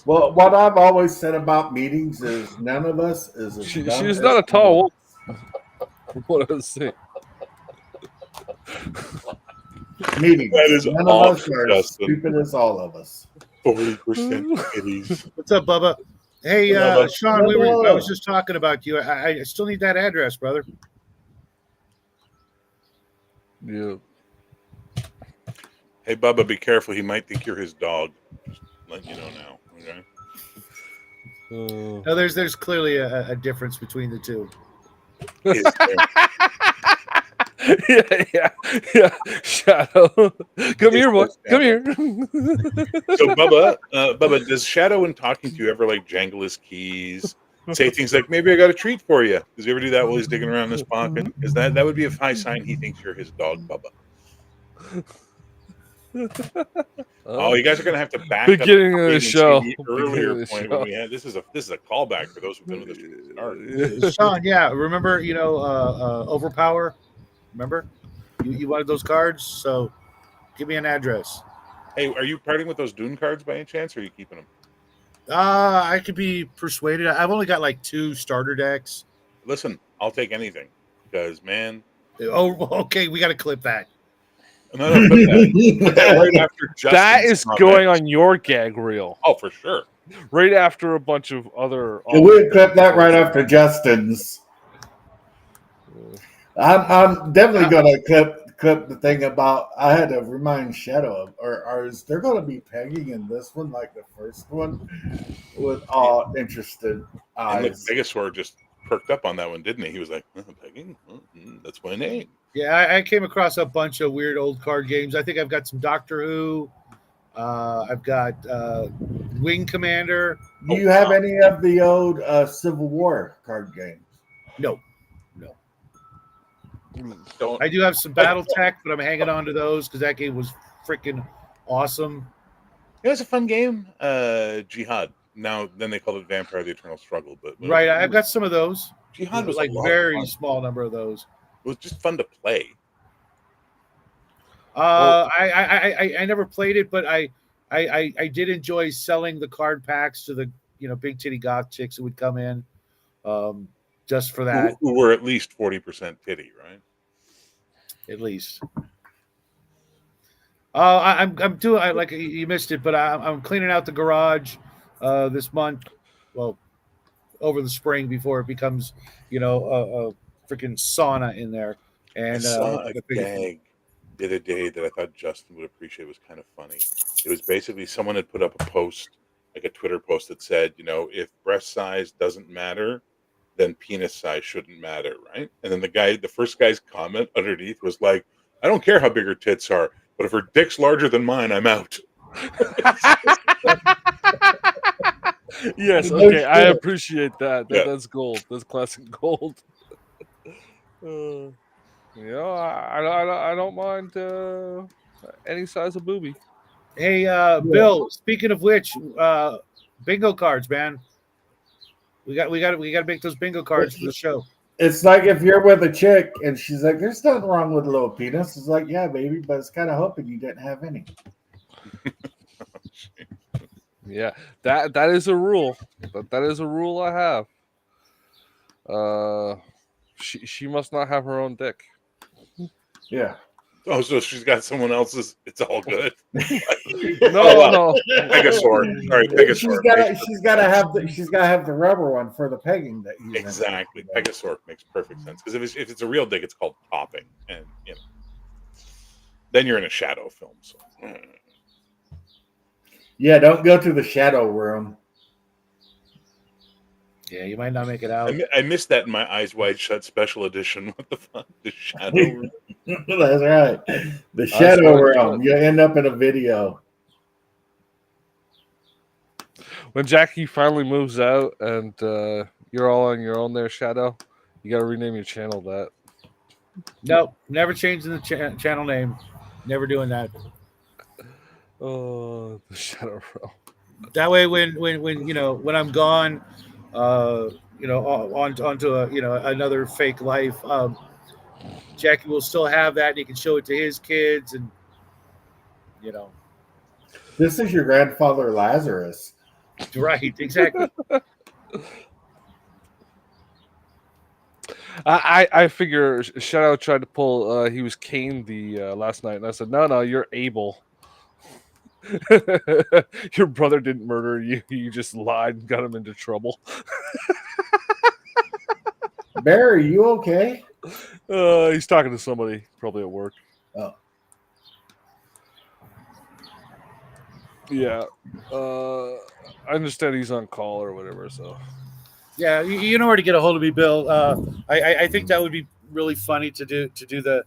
Well, what I've always said about meetings is none of us is as dumb She's as not a tall woman. What I say? Meetings. That is none all of us are as stupid as all of us. 40% titties. What's up, Bubba? Hey, Sean, I was just talking about you. I still need that address, brother. Yeah. Hey, Bubba, be careful. He might think you're his dog. Just letting you know now. Okay. No, there's clearly a difference between the two. Yeah. Shadow, come here, boy. Come here. So, Bubba, does Shadow, when talking to you, ever like jangle his keys, say things like, "Maybe I got a treat for you"? Does he ever do that while he's digging around in his pocket? Because that would be a high sign he thinks you're his dog, Bubba. Oh, you guys are gonna have to back beginning up of the show. The earlier point when we had this is a callback for those who've been with us from the start. Sean, yeah, remember Overpower? Remember, you wanted those cards, so give me an address. Hey, are you parting with those Dune cards by any chance, or are you keeping them? I could be persuaded. I've only got like 2 starter decks. Listen, I'll take anything because, man. Oh, okay, we got to clip that. No, put that right after Justin's that is comment. going on your gag reel. Oh, for sure. Right after a bunch of other. We'll clip that right after Justin's. I'm definitely gonna clip the thing about. I had to remind Shadow of, or is there gonna be pegging in this one like the first one with all interested eyes? And look, Megasaur just perked up on that one, didn't he? He was like, "Pegging? That's my name." Yeah, I came across a bunch of weird old card games. I think I've got some Doctor Who. I've got Wing Commander. Do you have any of the old Civil War card games? No. I do have some BattleTech, but I'm hanging on to those because that game was freaking awesome. It was a fun game. Jihad. Now, then they called it Vampire: The Eternal Struggle. But right, I've got some of those. Jihad was like very small number of those. It was just fun to play. I never played it, but I did enjoy selling the card packs to the big titty goth chicks who would come in, just for that. Who were at least 40% titty, right? At least. I'm doing like you missed it, but I'm cleaning out the garage this month. Well, over the spring before it becomes a freaking sauna in there. And I saw a gag the other day that I thought Justin would appreciate. It was kind of funny. It was basically someone had put up a post, like a Twitter post that said, if breast size doesn't matter, then penis size shouldn't matter, right? And then the first guy's comment underneath was like, I don't care how big her tits are, but if her dick's larger than mine, I'm out. Yes, okay, I appreciate that. Yeah. That's gold. That's classic gold. I don't mind any size of booby. Hey, Bill. Speaking of which, bingo cards, man. We got to make those bingo cards for the show. It's like if you're with a chick and she's like, "There's nothing wrong with a little penis." It's like, "Yeah, baby, but it's kind of hoping you didn't have any." Yeah, that is a rule. That is a rule I have. She must not have her own dick. Yeah. Oh, so she's got someone else's. It's all good. No. Pegasaur. Sorry, Pegasaur. She's got to have the rubber one for the pegging that you Exactly. Pegasaur makes perfect sense because if it's a real dick, it's called topping, and then you're in a shadow film. So. Yeah, don't go to the shadow room. Yeah, you might not make it out. I missed that in my Eyes Wide Shut special edition. What the fuck? The shadow room. That's right. The shadow room. You end up in a video. When Jackie finally moves out and you're all on your own there, Shadow, you got to rename your channel that. Nope, never changing the channel name. Never doing that. Oh, the Shadow Realm. That way, when when I'm gone, onto another fake life, Jackie will still have that, and he can show it to his kids, and This is your grandfather Lazarus. Right, exactly. I figure Shadow tried to pull. He was caned the last night, and I said, "No, you're Abel. Your brother didn't murder you. You just lied and got him into trouble." Barry, you okay? He's talking to somebody, probably at work. Oh. Yeah. I understand he's on call or whatever, so. Yeah, you know where to get a hold of me, Bill. I think that would be really funny to do the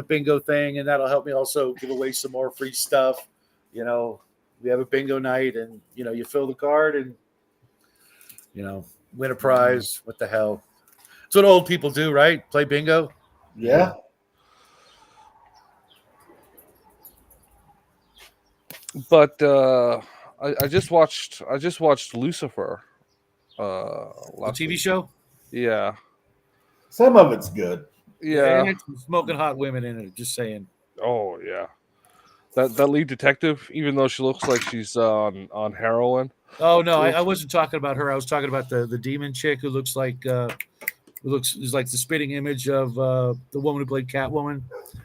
bingo thing, and that'll help me also give away some more free stuff. We have a bingo night, and you fill the card and win a prize. What the hell? That's what old people do, right? Play bingo. Yeah. But I just watched Lucifer. The TV show. Yeah. Some of it's good. Yeah. It had some smoking hot women in it. Just saying. Oh yeah. That lead detective, even though she looks like she's on heroin. Oh no, I wasn't talking about her. I was talking about the demon chick who looks like is like the spitting image of the woman who played Catwoman.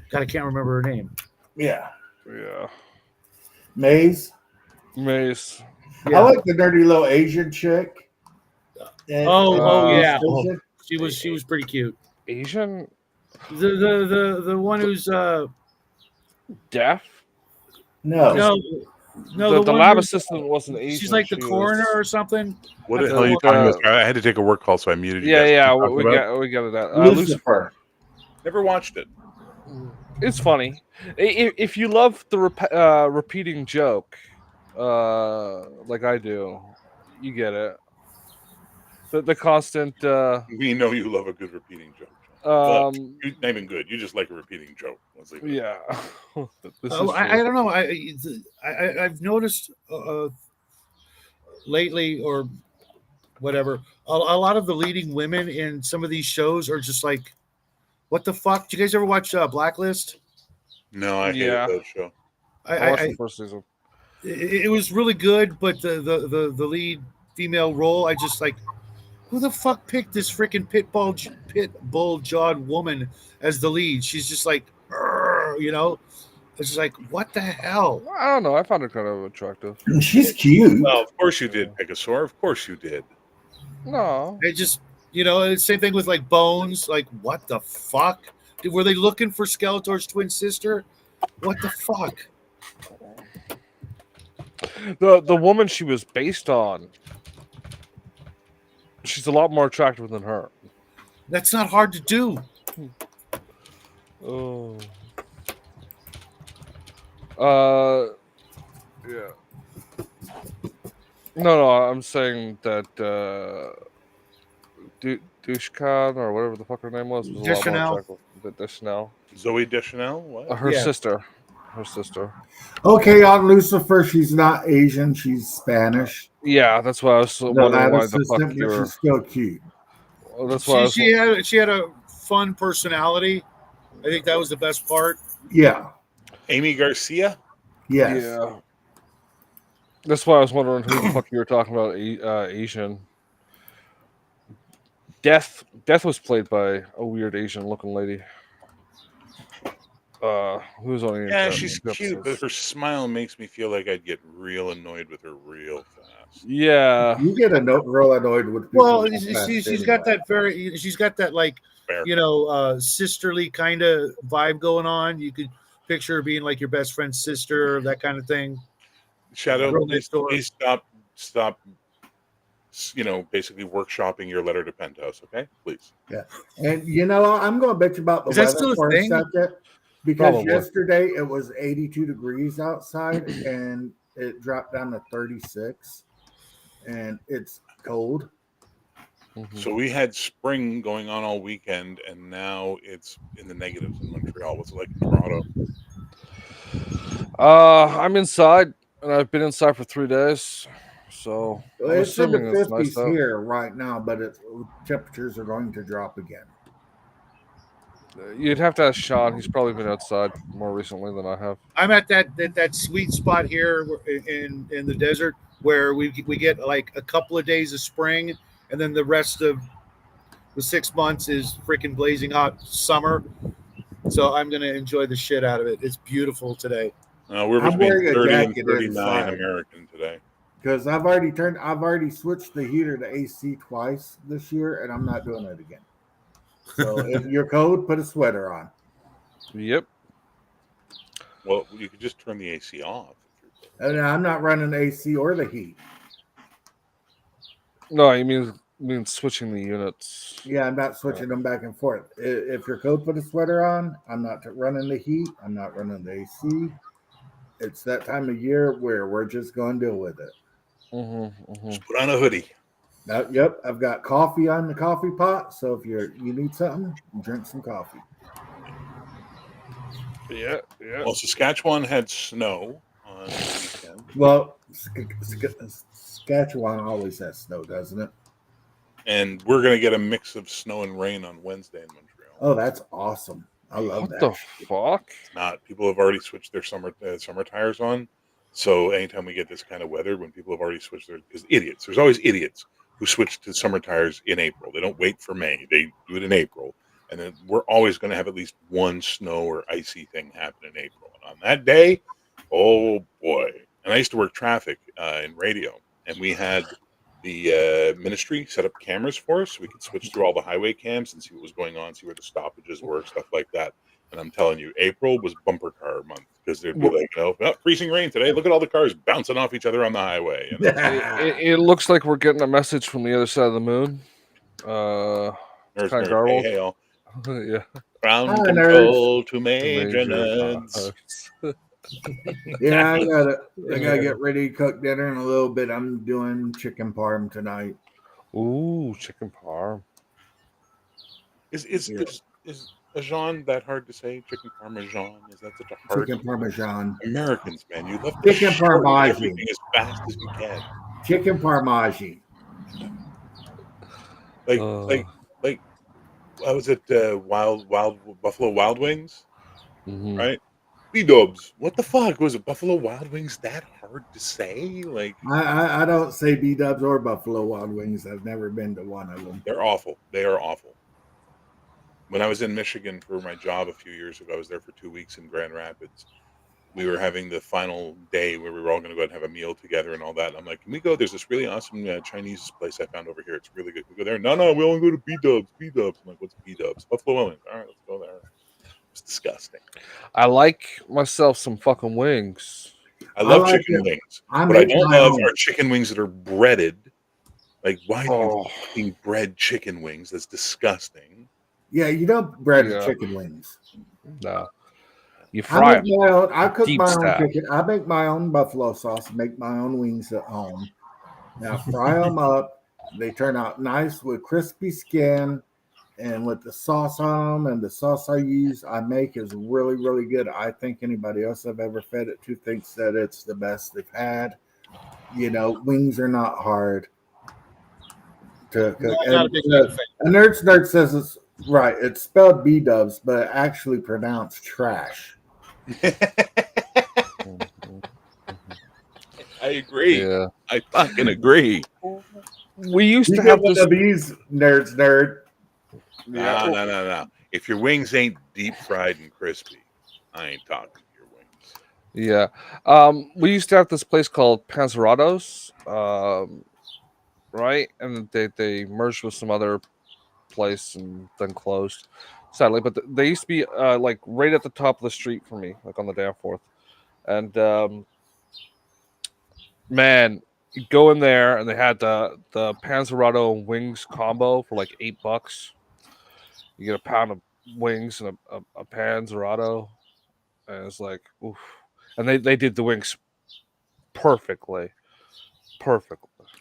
God, I can't remember her name. Yeah. Yeah. Maze. Yeah. I like the dirty little Asian chick. Yeah. She was pretty cute. Asian? The one who's deaf? No. The lab assistant wasn't Asian. She's like the coroner or something. What the hell are you talking about? I had to take a work call, so I muted you. Yeah, we got it out. Lucifer. Never watched it. It's funny. If you love the repeating joke, like I do, you get it. The constant. We know you love a good repeating joke. Not even good. You just like a repeating joke. Yeah. I don't know. I've noticed lately, or whatever, a lot of the leading women in some of these shows are just like, what the fuck? Did you guys ever watch Blacklist? No, I hated that show. I watched the first season. It was really good, but the lead female role, I just like, who the fuck picked this freaking pit bull jawed woman as the lead? She's just like, it's just like, what the hell? I don't know. I found her kind of attractive. She's cute. Well, of course you did, Pegasaur. Of course you did. No. It just, same thing with like Bones. Like, what the fuck? Were they looking for Skeletor's twin sister? What the fuck? The woman she was based on She's a lot more attractive than her. That's not hard to do. Oh. Yeah. No, I'm saying that Dushkan or whatever the fuck her name was a lot more Deschanel. attractive. Deschanel. Zoe Deschanel? What? Her Yeah. sister. Her sister. Okay, on Lucifer, she's not Asian, she's Spanish. Yeah, that's why I was The wondering lab why the fuck assistant, you but were. she's still cute. Well, that's why I was. She had a fun personality. I think that was the best part. Yeah. Amy Garcia? Yes. Yeah. That's why I was wondering who the fuck you were talking about. Asian. Death was played by a weird Asian looking lady. Who was on? Yeah, she's cute, but her smile makes me feel like I'd get real annoyed with her real fast. Yeah. You get real annoyed with people. Well, that fast she's got anyway. she's got that like Fair. sisterly kind of vibe going on. You could picture her being like your best friend's sister, that kind of thing. Shadow, Girl next door. please stop. Basically workshopping your letter to Penthouse, okay? Please. Yeah. And I'm going to bitch about the Is that weather still a for thing? a second because Probably. yesterday it was 82 degrees outside and it dropped down to 36 and it's cold. Mm-hmm. So we had spring going on all weekend, and now it's in the negatives in Montreal. What's it like in Toronto? I'm inside, and I've been inside for 3 days. So I'm It's in the assuming it's 50s nice out. here right now, but temperatures are going to drop again. You'd have to ask Sean. He's probably been outside more recently than I have. I'm at that sweet spot here in the desert where we get like a couple of days of spring, and then the rest of the 6 months is freaking blazing hot summer. So I'm gonna enjoy the shit out of it. It's beautiful today. We're I'm between wearing a 30 and jacket 39 inside. American today. Because I've already switched the heater to AC twice this year, and I'm not doing it again. So if you're cold, put a sweater on. Yep. Well, you could just turn the AC off. And I'm not running the AC or the heat. No, you mean switching the units. Yeah, I'm not switching them back and forth. If you're cold, put a sweater on. I'm not running the heat. I'm not running the AC. It's that time of year where we're just going to deal with it. Just put on a hoodie. Yep, I've got coffee on the coffee pot. So if you need something, drink some coffee. Yeah. Well, Saskatchewan had snow on the weekend. Well, Saskatchewan always has snow, doesn't it? And we're going to get a mix of snow and rain on Wednesday in Montreal. Oh, that's awesome. I love What that. the fuck? It's not. People have already switched their summer tires on. So anytime we get this kind of weather, when people have already switched because idiots, there's always idiots who switch to summer tires in April. They don't wait for May. They do it in April. And then we're always going to have at least one snow or icy thing happen in April. And on that day, oh boy. And I used to work traffic in radio. And we had the ministry set up cameras for us so we could switch through all the highway cams and see what was going on, see where the stoppages were, stuff like that. And I'm telling you, April was bumper car month because they'd be like, freezing rain today. Look at all the cars bouncing off each other on the highway. It looks like we're getting a message from the other side of the moon. It's kind of garbled. Hey, all. Yeah. Ground control to Major Nerds. Yeah, I gotta get ready to cook dinner in a little bit. I'm doing chicken parm tonight. Ooh, chicken parm. Is Parmesan that hard to say? Chicken Parmesan? Is that such a hard Chicken Parmesan? Americans, man, you love chicken Parmesan. Everything as fast as you can. Chicken Parmesan. Like what was it? Wild Buffalo Wild Wings, right? B-dubs. What the fuck was it? Buffalo Wild Wings that hard to say? Like I don't say B-dubs or Buffalo Wild Wings. I've never been to one of them. They're awful. They are awful. When I was in Michigan for my job a few years ago, I was there for 2 weeks in Grand Rapids. We were having the final day where we were all going to go and have a meal together and all that. And I'm like, can we go? There's this really awesome Chinese place I found over here. It's really good. Can we go there? No, we only go to B-dubs. B-dubs. I'm like, what's B-dubs? Buffalo Wild Wings. All right, let's go there. It's disgusting. I like myself some fucking wings. I love chicken wings. What I don't love are chicken wings that are breaded Like, why do you fucking bread chicken wings? That's disgusting. Yeah, you don't bread chicken wings. No. You fry them. I cook Deep my own stack. chicken. I make my own buffalo sauce, make my own wings at home. Now fry them up. They turn out nice with crispy skin and with the sauce on them. And the sauce I make is really, really good. I think anybody else I've ever fed it to thinks that it's the best they've had. You know, wings are not hard to cook. Not a big fan. A nerd says it's right. It's spelled B-dubs, but actually pronounced trash. I agree. Yeah. I fucking agree. We used to have this. These nerd. No. If your wings ain't deep fried and crispy, I ain't talking to your wings. Yeah. We used to have this place called Panzerados, right? And they merged with some other place and then closed, sadly. But they used to be like right at the top of the street for me, like on the Danforth. And man, you go in there and they had the Panzerado wings combo for like $8. You get a pound of wings and a Panzerado, and it's like, oof. And they did the wings perfectly.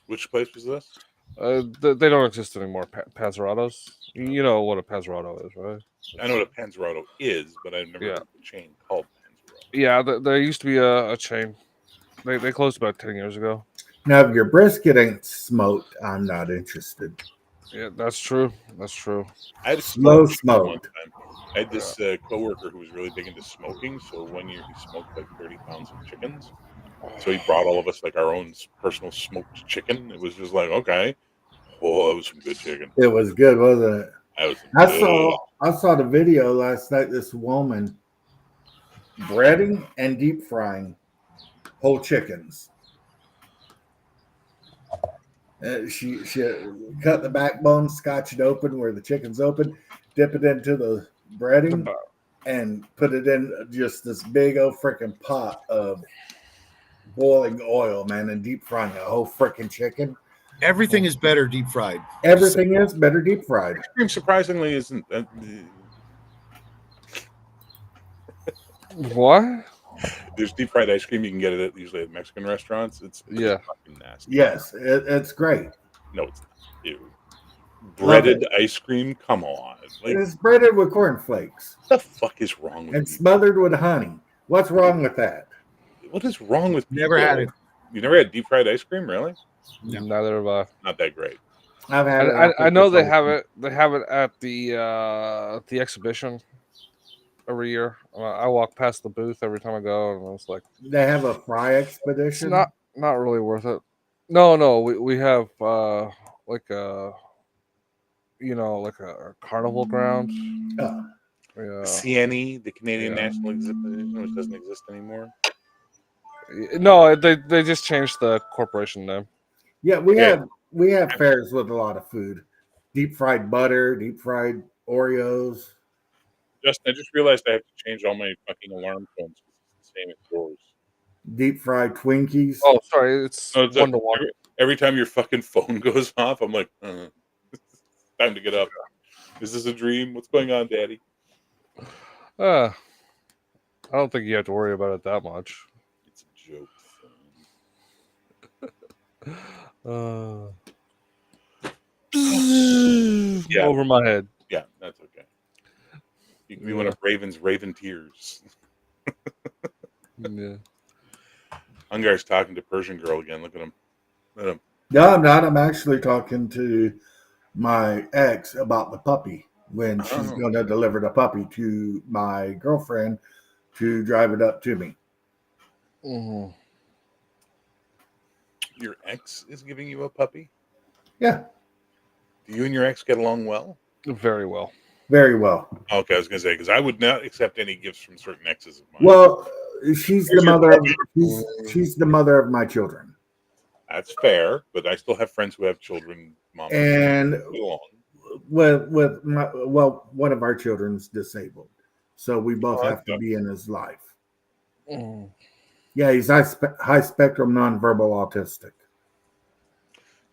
Which place was this? They don't exist anymore. Panzerados. You know what a Panzerado is, right? I know what a Panzerado is, but I've never heard of a chain called Panzerado. Yeah, there used to be a chain. They closed about 10 years ago. Now, if your brisket ain't smoked, I'm not interested. Yeah, that's true. I had a slow smoke one time. I had this coworker who was really big into smoking. So one year he smoked like 30 pounds of chickens. So he brought all of us like our own personal smoked chicken. It was just like, okay, oh, that was some good chicken. It was good, wasn't it? I saw the video last night. This woman breading and deep frying whole chickens. She cut the backbone, scotch it open where the chicken's open, dip it into the breading, and put it in just this big old freaking pot of boiling oil, man, and deep frying a whole freaking chicken. Everything is better deep fried. Everything is better deep fried. Ice cream surprisingly isn't. What? There's deep fried ice cream you can get it usually at Mexican restaurants. It's fucking nasty. Yes, it's great. No, it's not. Ew. Breaded ice cream? Come on. Like, it's breaded with cornflakes. What the fuck is wrong with and you? Smothered with honey. What's wrong with that? What is wrong with Never had it. You never had deep fried ice cream, really? No. Neither have I. Not that great. I've had it. I know they have it. They have it at the exhibition every year. I walk past the booth every time I go, and I was like, they have a fry expedition. It's not really worth it. No, we have like a like a carnival ground. Yeah. CNE, the Canadian National Exhibition, which doesn't exist anymore. No, they just changed the corporation name. Yeah, we have fairs with a lot of food. Deep fried butter, deep fried Oreos. I just realized I have to change all my fucking alarm tones. It's the same as yours. Deep fried Twinkies. Oh, sorry, it's 1 to 1. Every time your fucking phone goes off, I'm like, time to get up. Is this a dream? What's going on, Daddy? I don't think you have to worry about it that much. It's a joke. Over my head. Yeah, that's okay. You can be one of Raven's Raven Tears. Yeah. Hungar's talking to Persian Girl again. Look at him. No, I'm not. I'm actually talking to my ex about the puppy when she's going to deliver the puppy to my girlfriend to drive it up to me. Mm-hmm. Your ex is giving you a puppy? Yeah. Do you and your ex get along well? Very well. Very well. Okay, I was going to say, because I would not accept any gifts from certain exes of mine. Well, she's the mother of my children. That's fair, but I still have friends who have children. Mom and one of our children's disabled, so we both have to be in his life. Yeah, he's high spectrum nonverbal autistic.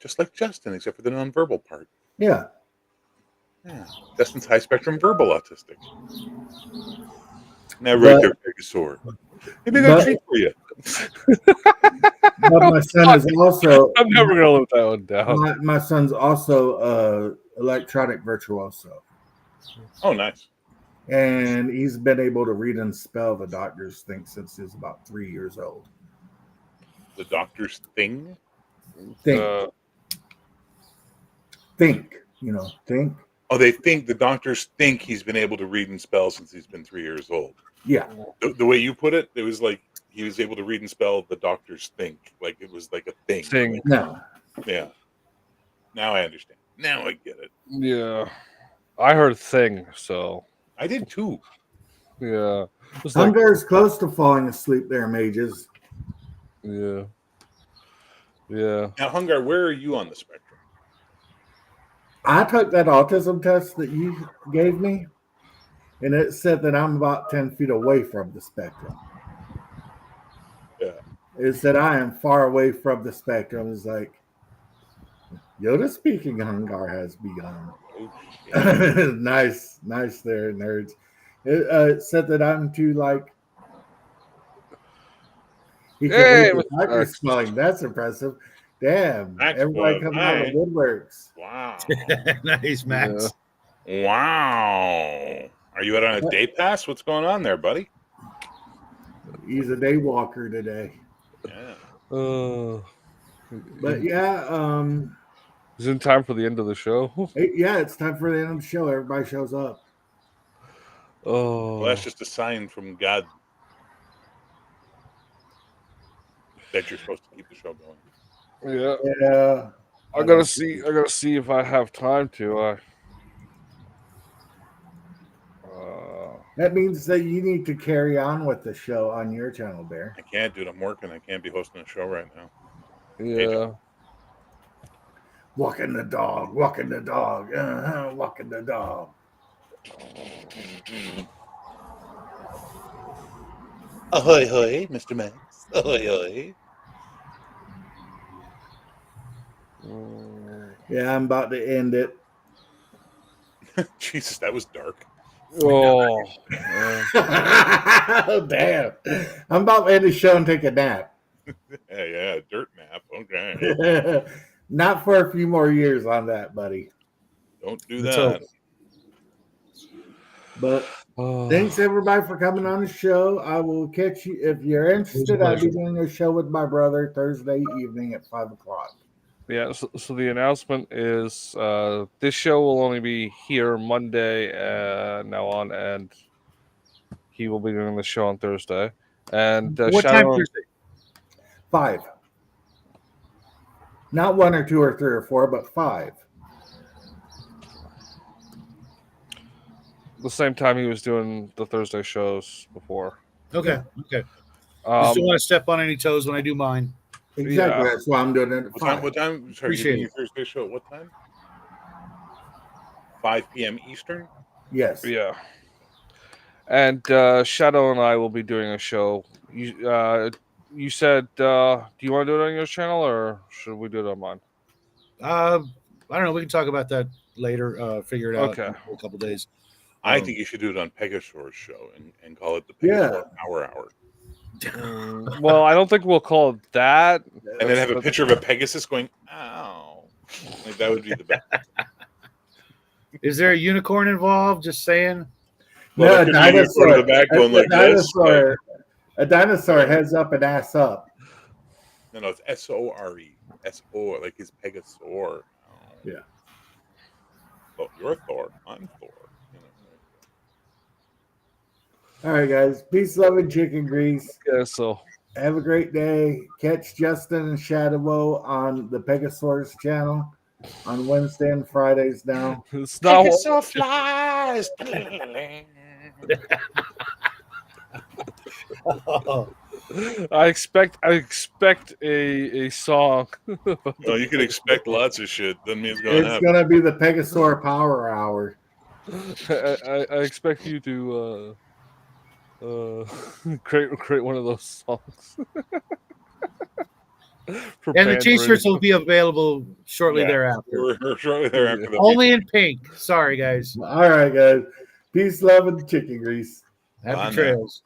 Just like Justin, except for the nonverbal part. Yeah. Yeah. Justin's high spectrum verbal autistic. Now, right there, Pegasaur. Maybe I got a treat for you. But my son is also. I'm never gonna live that one down. My son's also electronic virtuoso. Oh, nice. And he's been able to read and spell, the doctors think, since he's about 3 years old. The doctor's thing? Think. Oh, they think the doctors think he's been able to read and spell since he's been 3 years old. Yeah. The way you put it was like he was able to read and spell the doctors think. Like it was like a thing. Like, no. Yeah. Now I understand. Now I get it. Yeah. I heard thing, so. I did too. Yeah. Hungar's close to falling asleep there, mages. Yeah. Yeah. Now, Hungar, where are you on the spectrum? I took that autism test that you gave me, and it said that I'm about 10 feet away from the spectrum. Yeah. It said I am far away from the spectrum. It's like, Yoda speaking, Hungar has begun. Oh, nice there, nerds. It said that I'm too, like, he can read the doctor spelling. That's impressive. Damn. Everybody coming out of the woodworks. Wow. Nice, Max. Yeah. Wow. Are you out on a day pass? What's going on there, buddy? He's a day walker today. Yeah. But yeah, is it in time for the end of the show? Yeah, it's time for the end of the show. Everybody shows up. Oh. Well, that's just a sign from God that you're supposed to keep the show going. Yeah. I gotta see if I have time to. That means that you need to carry on with the show on your channel, Bear. I can't, dude. I'm working. I can't be hosting a show right now. Yeah. Walking the dog, walking the dog, walking the dog. Ahoy, hoy, Mr. Max. Ahoy, hoy. Yeah, I'm about to end it. Jesus, that was dark. Oh, damn. I'm about to end the show and take a nap. Yeah, dirt nap. Okay. Not for a few more years on that, buddy. Don't do that. But thanks everybody for coming on the show. I will catch you if you're interested. I'll be doing a show with my brother Thursday evening at 5 o'clock. Yeah, so the announcement is this show will only be here Monday now on, and he will be doing the show on Thursday. And what time Thursday? 5. Not 1 or 2 or 3 or 4, but 5. The same time he was doing the Thursday shows before. Okay. I still want to step on any toes when I do mine. Exactly. That's why I'm doing it at 5. What time? Sorry, you're doing your Thursday show at what time? 5 p.m. Eastern? Yes. Yeah. And Shadow and I will be doing a show. You said, do you want to do it on your channel or should we do it on mine? I don't know. We can talk about that later. Figure it out in a couple days. I think you should do it on Pegasaur's show and call it the Pegasaur Power Hour. Well, I don't think we'll call it that. And then have a picture of a Pegasus going, ow. Like, that would be the best. Is there a unicorn involved? Just saying. Well, no, a dinosaur. A dinosaur heads up and ass up. No, it's S-O-R-E. S-O, like his Pegasaur. Oh. Yeah. Oh, you're Thor. I'm Thor. All right, guys. Peace, love, and chicken grease. Yeah, so have a great day. Catch Justin and Shadow on the Pegasaurus channel on Wednesday and Fridays now. It's not Pegasaur flies. I expect a song. No, you can expect lots of shit. Doesn't mean it's gonna happen. It's gonna be the Pegasaur Power Hour. I expect you to create one of those songs. For And the band t-shirts radio. will be available shortly Yeah. thereafter. Shortly thereafter. Only in pink. Sorry, guys. All right, guys. Peace, love, and chicken grease. Happy On that. trails.